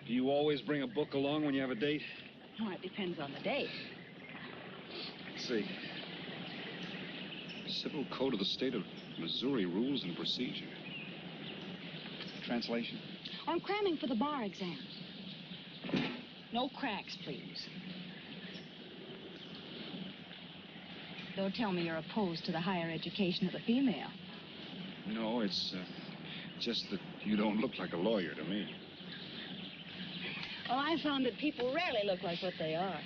Do you always bring a book along when you have a date? Well, it depends on the date. Let's see. Civil Code of the State of Missouri Rules and Procedure. Translation? I'm cramming for the bar exam. No cracks, please. Don't tell me you're opposed to the higher education of the female. No, it's just that you don't look like a lawyer to me. Well, I found that people rarely look like what they are.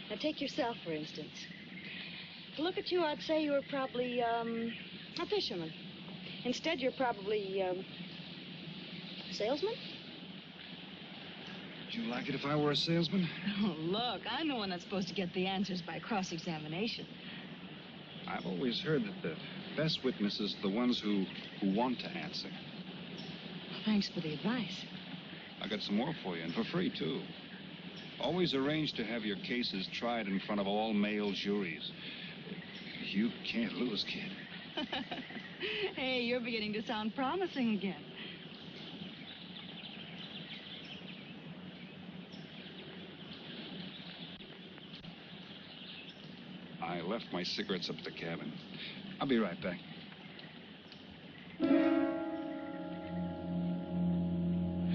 Now, take yourself, for instance. To look at you, I'd say you were probably, a fisherman. Instead, you're probably, a salesman? Would you like it if I were a salesman? Oh, look, I'm the one that's supposed to get the answers by cross-examination. I've always heard that the best witnesses are the ones who want to answer. Well, thanks for the advice. I got some more for you, and for free, too. Always arrange to have your cases tried in front of all male juries. You can't lose, kid. Hey, you're beginning to sound promising again. I left my cigarettes up at the cabin. I'll be right back.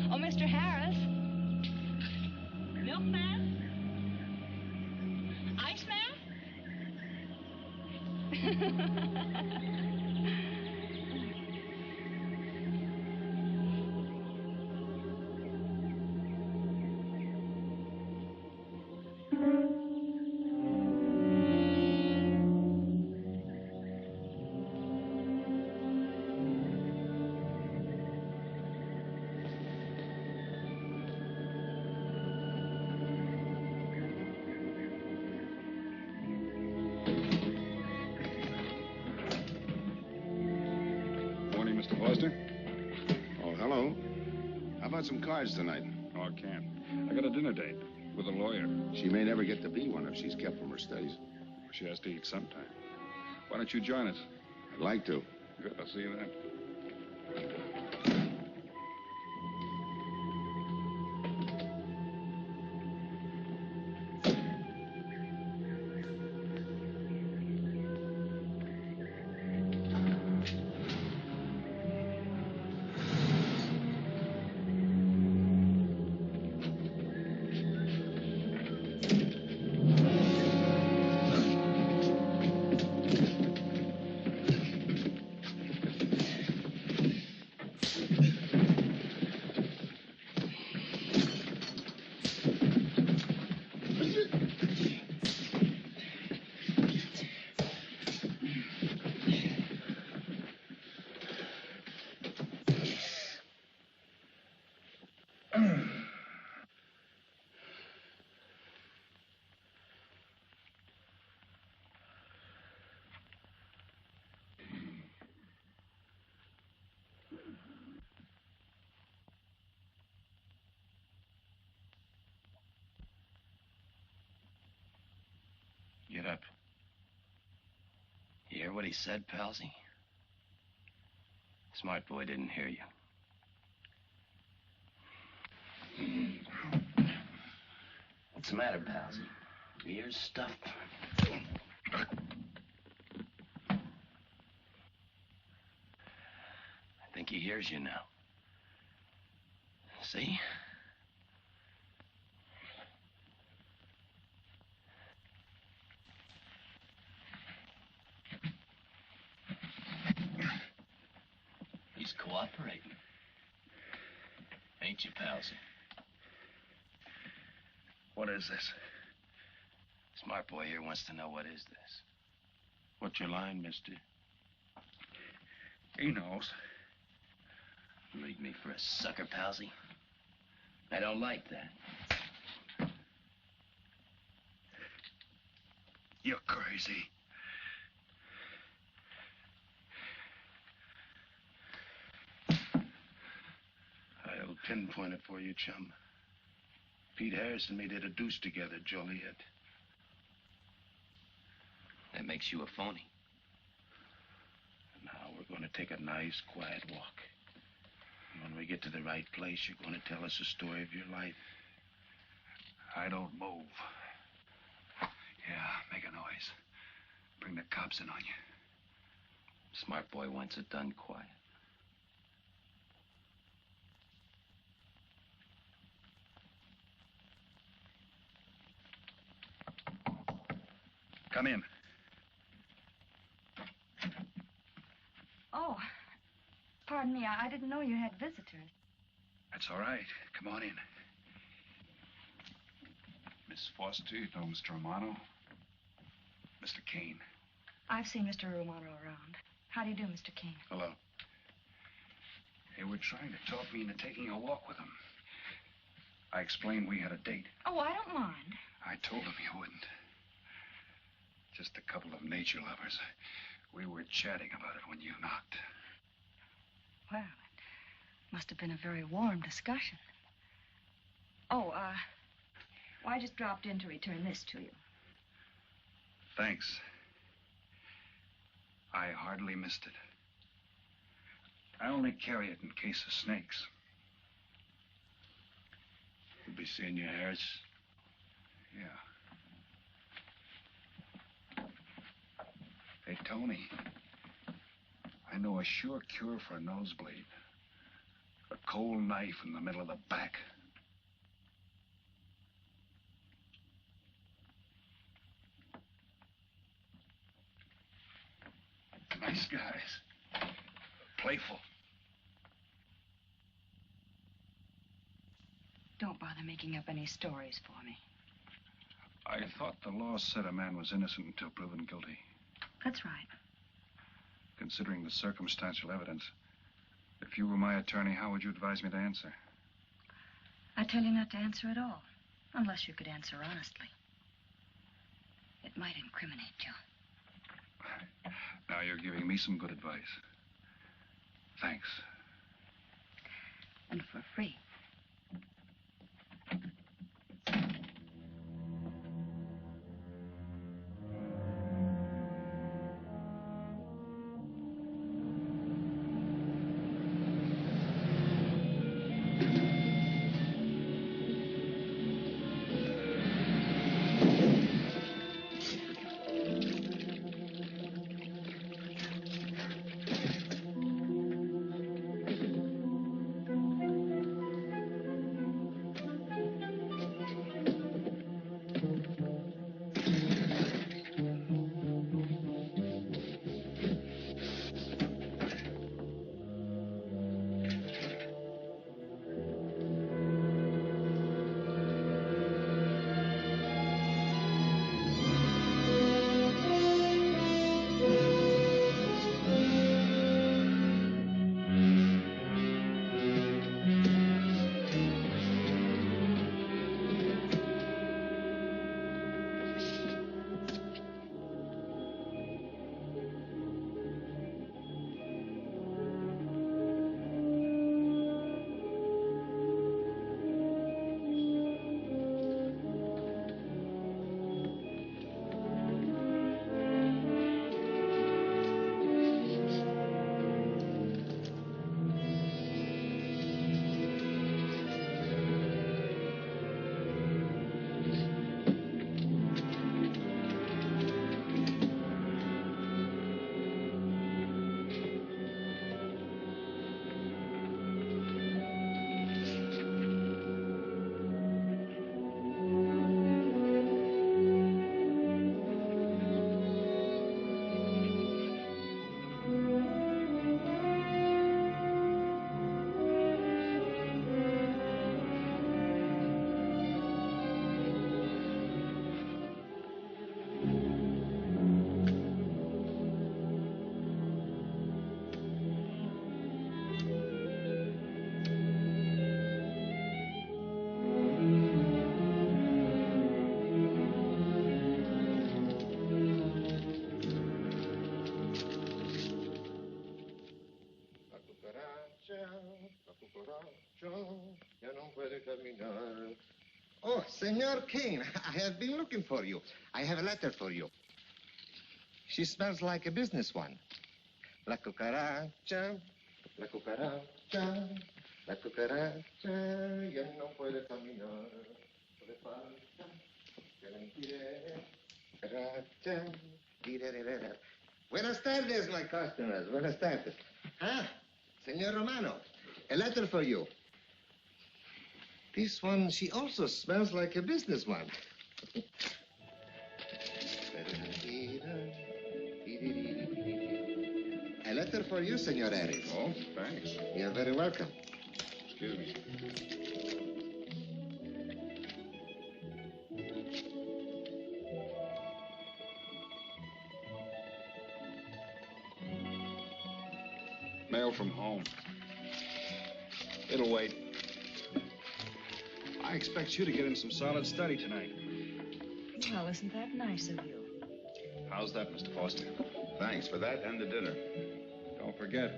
Oh, Mr. Harris. Milkman? Iceman? Mr. Foster? Oh, hello. How about some cards tonight? Oh, I can't. I got a dinner date with a lawyer. She may never get to be one if she's kept from her studies. She has to eat sometime. Why don't you join us? I'd like to. Good, I'll see you then. Get up. You hear what he said, Palsy? Smart boy didn't hear you. What's the matter, Palsy? Your ears stuffed? I think he hears you now. See? He's cooperating. Ain't you, Palsy? What is this? Smart boy here wants to know what is this. What's your line, mister? He knows. Leave me for a sucker, Palsy. I don't like that. You're crazy. I'll pinpoint it for you, chum. Pete Harris and me did a deuce together, Joliet. That makes you a phony. Now we're going to take a nice, quiet walk. When we get to the right place, you're going to tell us the story of your life. I don't move. Yeah, make a noise. Bring the cops in on you. Smart boy wants it done quiet. Come in. Oh, pardon me. I didn't know you had visitors. That's all right. Come on in. Miss Foster, you know Mr. Romano? Mr. Kane. I've seen Mr. Romano around. How do you do, Mr. Kane? Hello. They were trying to talk me into taking a walk with them. I explained we had a date. Oh, I don't mind. I told them you wouldn't. Just a couple of nature lovers. We were chatting about it when you knocked. Well, it must have been a very warm discussion. Oh, well, I just dropped in to return this to you. Thanks. I hardly missed it. I only carry it in case of snakes. You'll be seeing your Harris? Yeah. Hey, Tony. I know a sure cure for a nosebleed. A cold knife in the middle of the back. Nice guys. Playful. Don't bother making up any stories for me. I thought the law said a man was innocent until proven guilty. That's right. Considering the circumstantial evidence, if you were my attorney, how would you advise me to answer? I tell you not to answer at all, unless you could answer honestly. It might incriminate you. Now you're giving me some good advice. Thanks. And for free. Oh, Senor Kane, I have been looking for you. I have a letter for you. She smells like a business one. La cucaracha, La cucaracha ya no puede caminar. Le falta que la impide. Cucaracha. Dirererera. Buenas tardes, my customers. Buenas tardes. Ah, Senor Romano, a letter for you. This one, she also smells like a businessman. A letter for you, Senor Harris. Oh, thanks. You're very welcome. Excuse me. Mail from home. It'll wait. I expect you to get in some solid study tonight. Well, isn't that nice of you? How's that, Mr. Foster? Thanks for that and the dinner. Don't forget,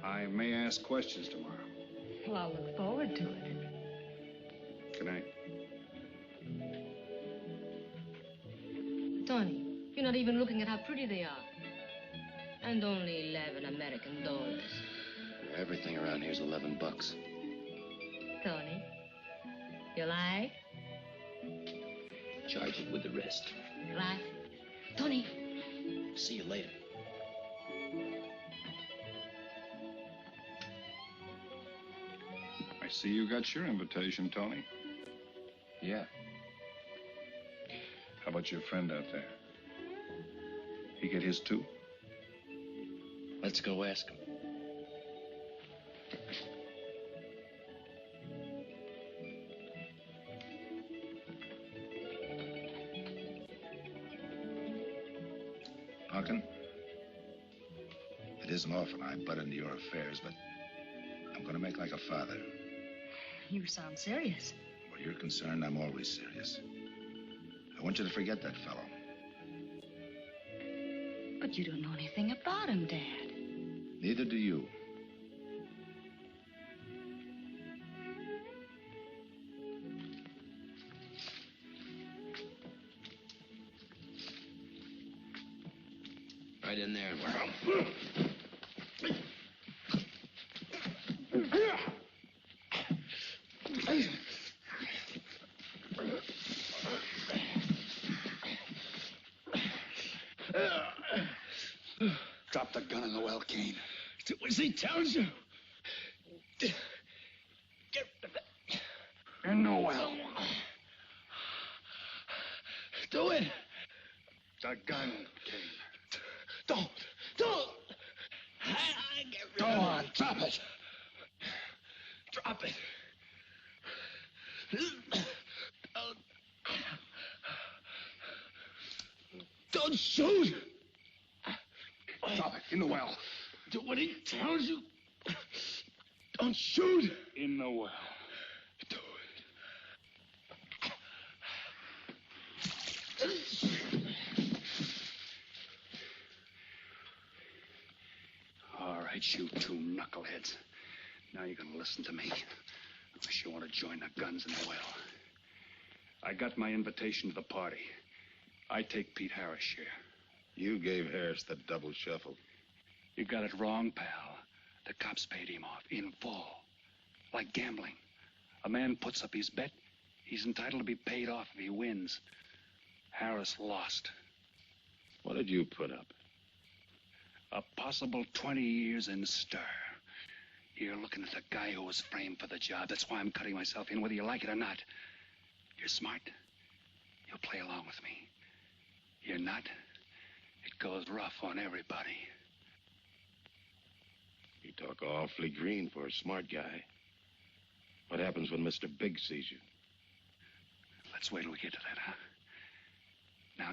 I may ask questions tomorrow. Well, I'll look forward to it. Good night. Tony, you're not even looking at how pretty they are. And only 11 American dollars. Everything around here's $11. Tony, you like? Charge it with the rest. Right. Tony. See you later. I see you got your invitation, Tony. Yeah. How about your friend out there? He get his too? Let's go ask him. Pumpkin, it isn't often I butt into your affairs, but I'm going to make like a father. You sound serious. Where you're concerned, I'm always serious. I want you to forget that fellow. But you don't know anything about him, Dad. Neither do you. Right in there. Drop the gun in the well, Kane. Do as he tells you. Get in the well. Do it. The gun, Kane. Don't. I get rid Go of on, it. drop it. Drop it. Don't shoot. Drop it in the well. Do what he tells you. Don't shoot. In the well. Do All right, you two knuckleheads. Now you're gonna listen to me. Unless you want to join the guns in the well. I got my invitation to the party. I take Pete Harris' share. You gave Harris the double shuffle. You got it wrong, pal. The cops paid him off in full. Like gambling. A man puts up his bet, he's entitled to be paid off if he wins. Harris lost. What did you put up? A possible 20 years in stir. You're looking at the guy who was framed for the job. That's why I'm cutting myself in, whether you like it or not. You're smart. You'll play along with me. You're not. It goes rough on everybody. You talk awfully green for a smart guy. What happens when Mr. Big sees you? Let's wait till we get to that, huh? Now,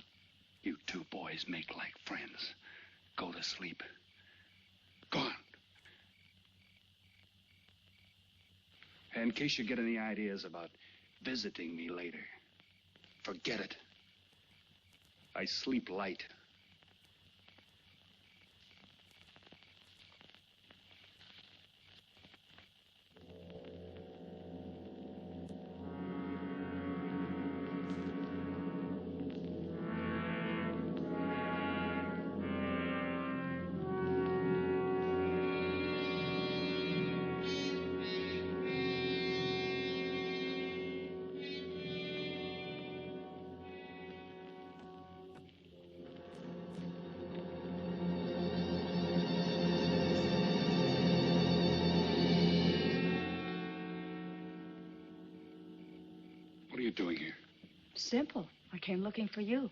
you two boys make like friends. Go to sleep. Go on. And in case you get any ideas about visiting me later, forget it. I sleep light. doing here? Simple. I came looking for you.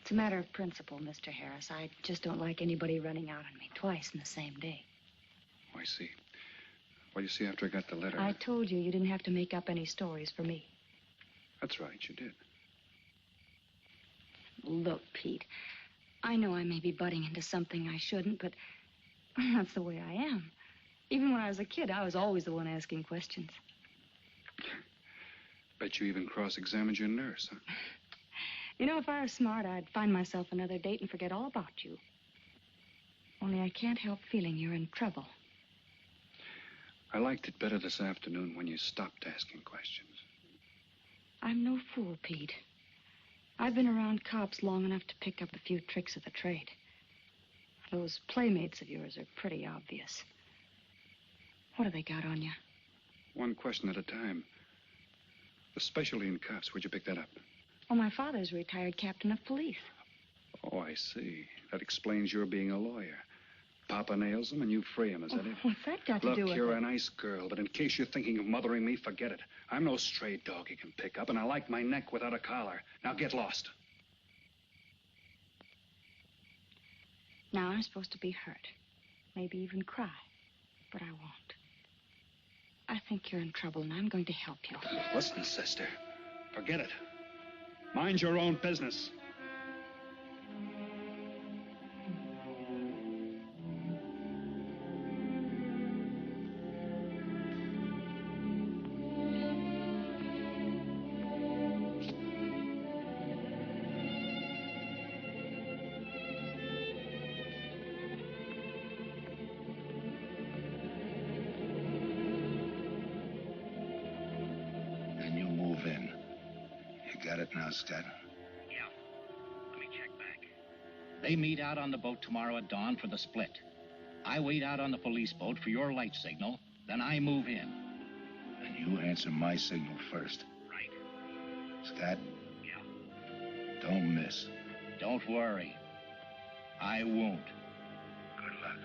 It's a matter of principle, Mr. Harris. I just don't like anybody running out on me twice in the same day. Oh, I see. Well, you see, after I got the letter... I told you didn't have to make up any stories for me. That's right, you did. Look, Pete, I know I may be butting into something I shouldn't, but that's the way I am. Even when I was a kid, I was always the one asking questions. Bet you even cross-examined your nurse, huh? You know, if I were smart, I'd find myself another date and forget all about you. Only I can't help feeling you're in trouble. I liked it better this afternoon when you stopped asking questions. I'm no fool, Pete. I've been around cops long enough to pick up a few tricks of the trade. Those playmates of yours are pretty obvious. What have they got on you? One question at a time. Especially in cops. Where'd you pick that up? Oh, my father's a retired captain of police. Oh, I see. That explains your being a lawyer. Papa nails him and you free him, is that it? What's that got to do with Look, it? you're a nice girl, but in case you're thinking of mothering me, forget it. I'm no stray dog you can pick up, and I like my neck without a collar. Now get lost. Now I'm supposed to be hurt. Maybe even cry. But I won't. I think you're in trouble, and I'm going to help you. Listen, sister. Forget it. Mind your own business. Scott. Yeah. Let me check back. They meet out on the boat tomorrow at dawn for the split. I wait out on the police boat for your light signal, then I move in. And you answer my signal first. Right. Scott? Yeah. Don't miss. Don't worry. I won't. Good luck.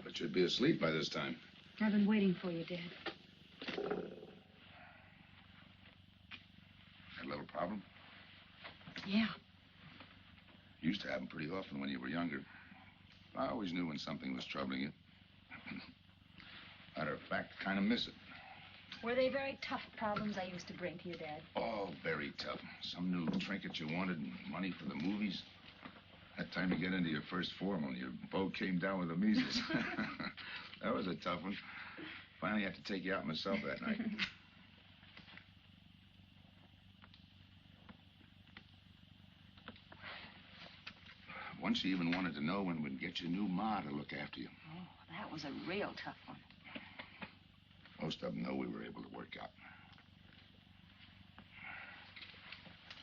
But you'd be asleep by this time. I've been waiting for you, Dad. Had a little problem? Yeah. Used to happen pretty often when you were younger. I always knew when something was troubling you. Matter of fact, kind of miss it. Were they very tough problems I used to bring to you, Dad? Oh, very tough. Some new trinket you wanted, money for the movies. That time to get into your first form when your boat came down with the measles. That was a tough one. Finally had to take you out myself that night. Once you even wanted to know when we'd get your new ma to look after you. Oh, that was a real tough one. Most of them know we were able to work out.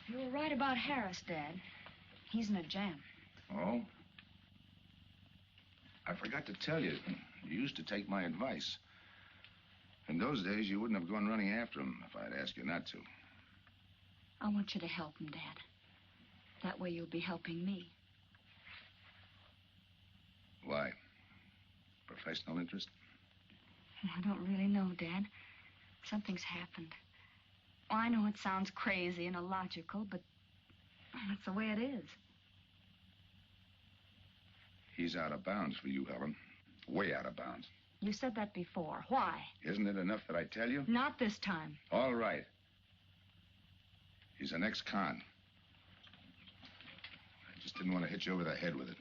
You were right about Harris, Dad. He's in a jam. Oh? I forgot to tell you. You used to take my advice. In those days, you wouldn't have gone running after him if I'd asked you not to. I want you to help him, Dad. That way you'll be helping me. Why? Professional interest? I don't really know, Dad. Something's happened. Oh, I know it sounds crazy and illogical, but that's the way it is. He's out of bounds for you, Helen. Way out of bounds. You said that before. Why? Isn't it enough that I tell you? Not this time. All right. He's an ex-con. I just didn't want to hit you over the head with it.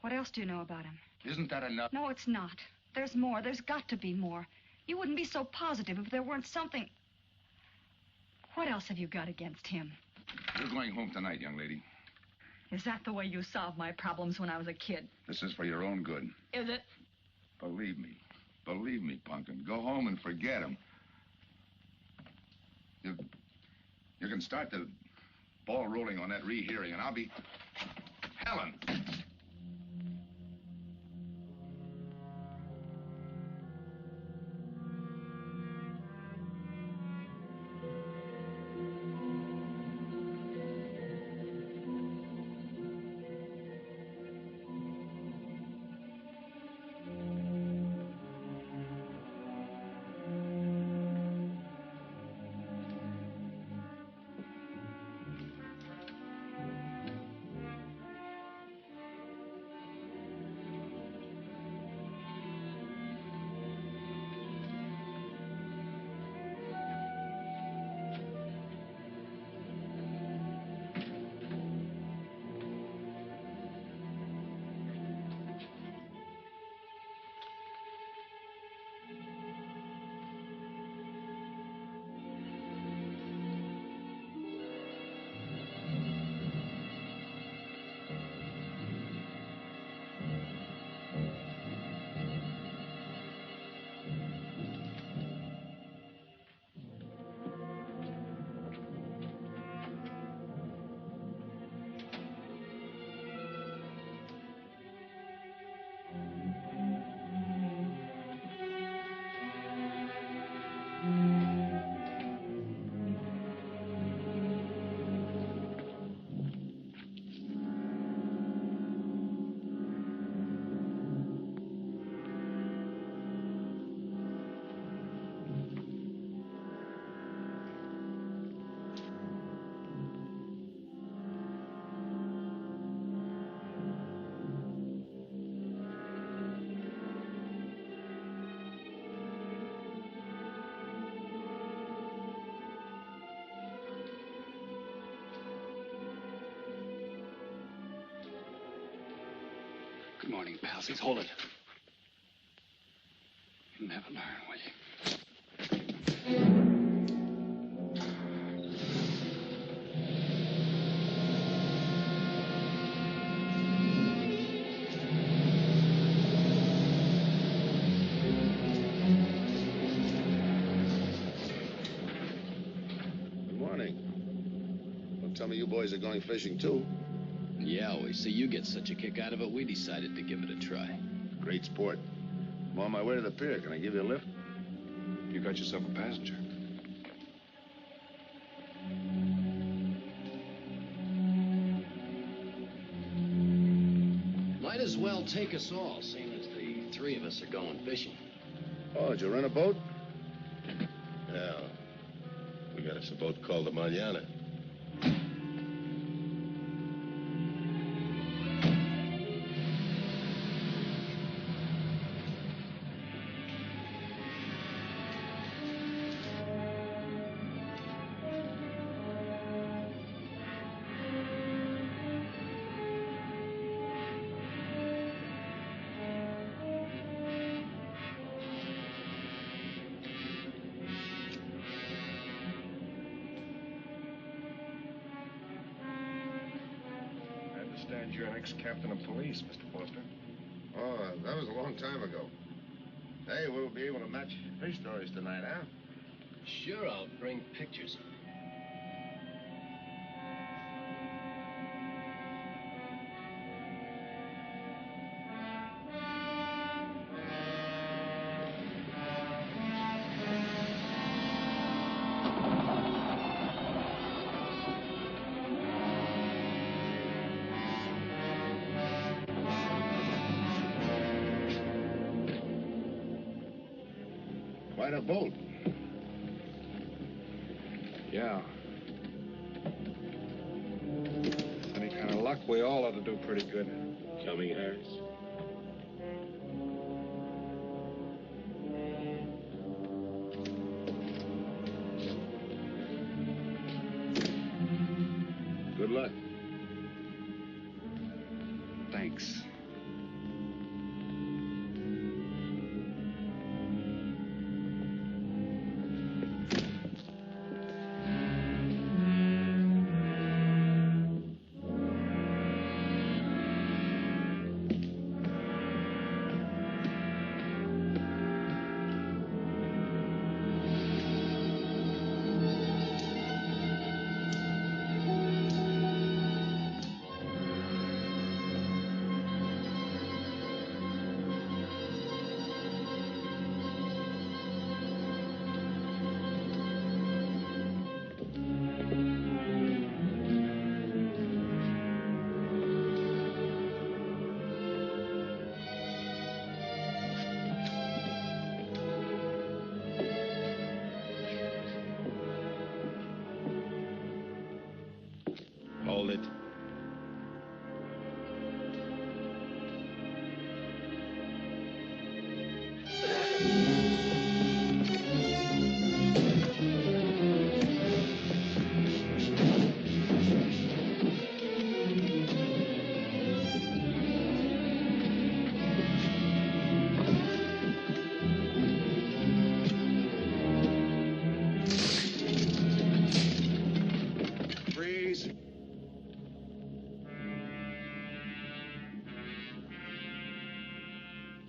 What else do you know about him? Isn't that enough? No, it's not. There's more. There's got to be more. You wouldn't be so positive if there weren't something. What else have you got against him? You're going home tonight, young lady. Is that the way you solved my problems when I was a kid? This is for your own good. Is it? Believe me. Believe me, Punkin. Go home and forget him. You can start the ball rolling on that rehearing, and I'll be... Helen! Good morning, palsies. Hold it. You'll never learn, will you? Good morning. Don't tell me you boys are going fishing, too. Yeah, we see you get such a kick out of it, we decided to give it a try. Great sport. I'm on my way to the pier. Can I give you a lift? You got yourself a passenger. Might as well take us all, seeing as the three of us are going fishing. Oh, did you rent a boat? Yeah. We got us a boat called the Mariana. You're an ex-captain of police, Mr. Foster. Oh, that was a long time ago. Hey, we'll be able to match fish stories tonight, huh? Sure, I'll bring pictures. Quite a boat. Yeah. Any kind of luck, we all ought to do pretty good. Coming, Harris? Good luck. Thanks.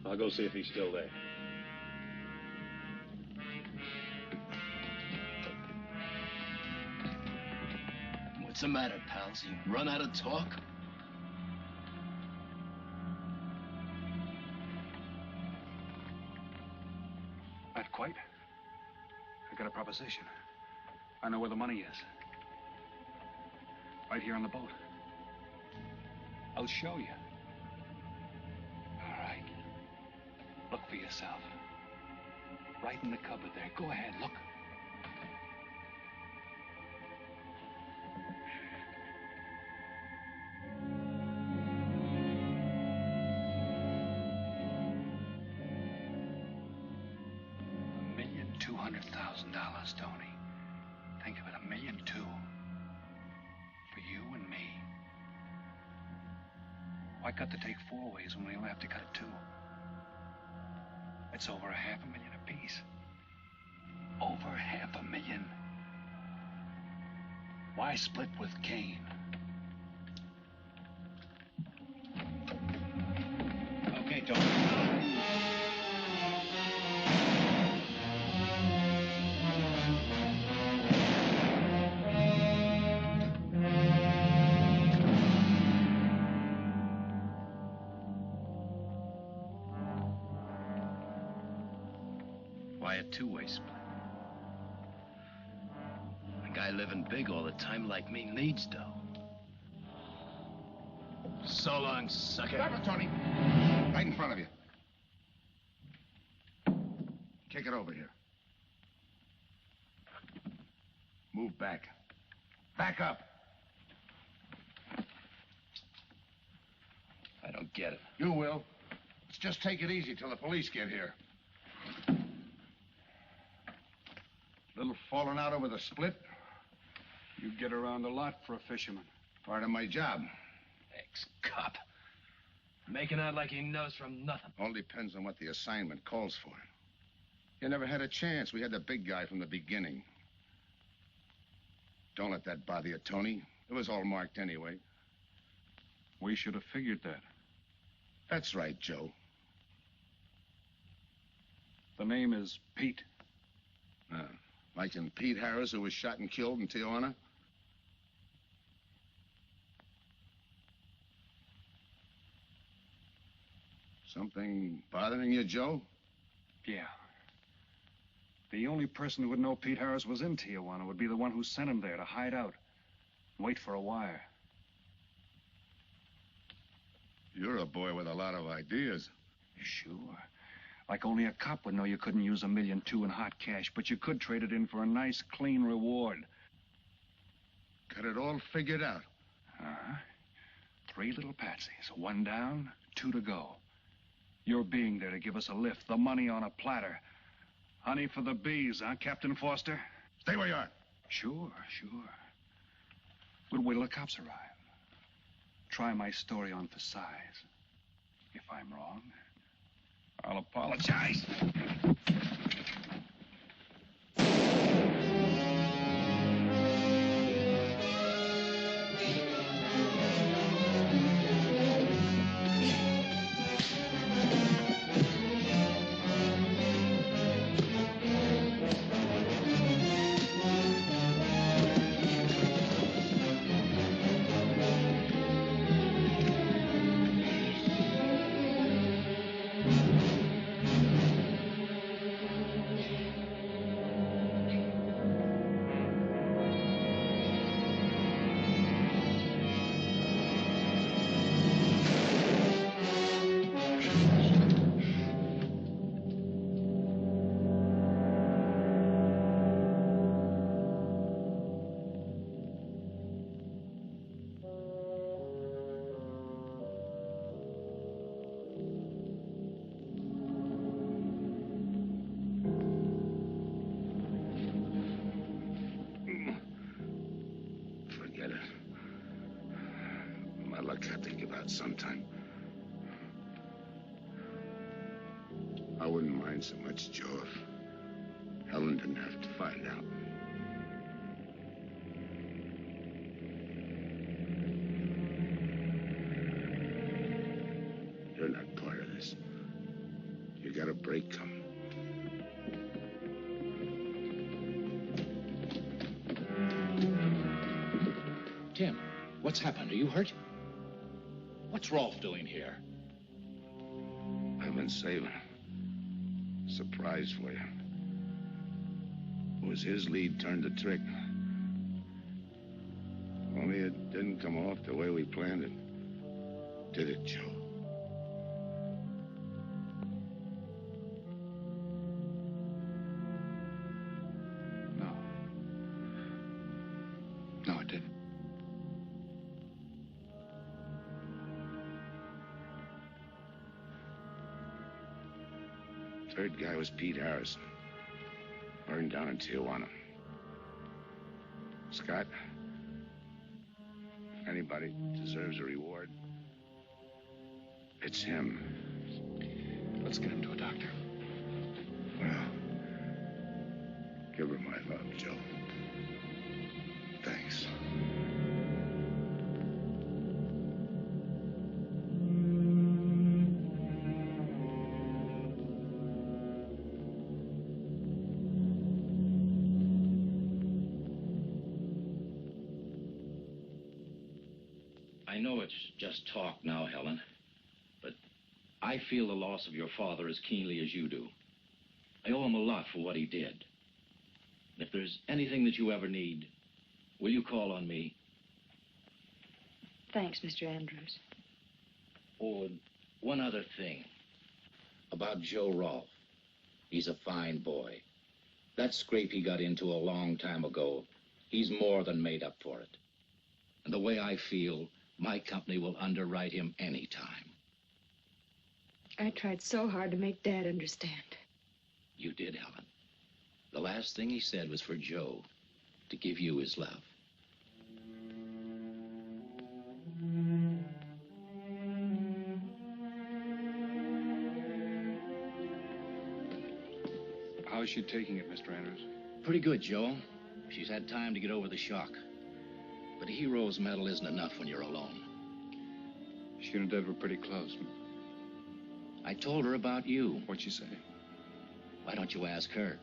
I'll go see if he's still there. What's the matter, pals? You run out of talk? Not quite. I got a proposition. I know where the money is. Right here on the boat. I'll show you. All right. Look for yourself. Right in the cupboard there. Go ahead, look. $1,200,000, Tony. Think of it, $1.2 million. For you and me. Why cut the take 4 ways when we only have to cut it 2? It's over $500,000 apiece. Over $500,000. Why split with Kane? Okay, Tony. Why a two-way split? A guy living big all the time like me needs dough. So long, sucker. Stop it, Tony. Right in front of you. Kick it over here. Move back. Back up. I don't get it. You will. Let's just take it easy till the police get here. Little falling out over the split. You get around a lot for a fisherman. Part of my job. Ex-cop. Making out like he knows from nothing. All depends on what the assignment calls for. You never had a chance. We had the big guy from the beginning. Don't let that bother you, Tony. It was all marked anyway. We should have figured that. That's right, Joe. The name is Pete. Like in Pete Harris, who was shot and killed in Tijuana? Something bothering you, Joe? Yeah. The only person who would know Pete Harris was in Tijuana would be the one who sent him there to hide out. Wait for a wire. You're a boy with a lot of ideas. Sure. Like only a cop would know you couldn't use $1.2 million in hot cash, but you could trade it in for a nice, clean reward. Got it all figured out. Uh-huh. 3 little patsies. 1 down, 2 to go. Your being there to give us a lift, the money on a platter. Honey for the bees, huh, Captain Foster? Stay where you are. Sure. We'll wait till the cops arrive. Try my story on for size. If I'm wrong, I'll apologize. Sometime. I wouldn't mind so much, Joe, if Helen didn't have to find out. You're not part of this. got a break coming. Tim, what's happened? Are you hurt? What's Rolfe doing here? I've been saving. Surprise for you. It was his lead turned the trick. Only it didn't come off the way we planned it. Did it, Joe? No, it didn't. Third guy was Pete Harrison. Burned down in Tijuana. Scott, if anybody deserves a reward, it's him. Let's get him to a doctor. Well, give her my love, Joe. Thanks. I know it's just talk now, Helen, but I feel the loss of your father as keenly as you do. I owe him a lot for what he did. If there's anything that you ever need, will you call on me? Thanks, Mr. Andrews. Oh, and one other thing. About Joe Rolfe. He's a fine boy. That scrape he got into a long time ago, he's more than made up for it. And the way I feel, my company will underwrite him any time. I tried so hard to make Dad understand. You did, Helen. The last thing he said was for Joe to give you his love. How is she taking it, Mr. Andrews? Pretty good, Joe. She's had time to get over the shock. But a hero's medal isn't enough when you're alone. She and Dad were pretty close. I told her about you. What'd she say? Why don't you ask her?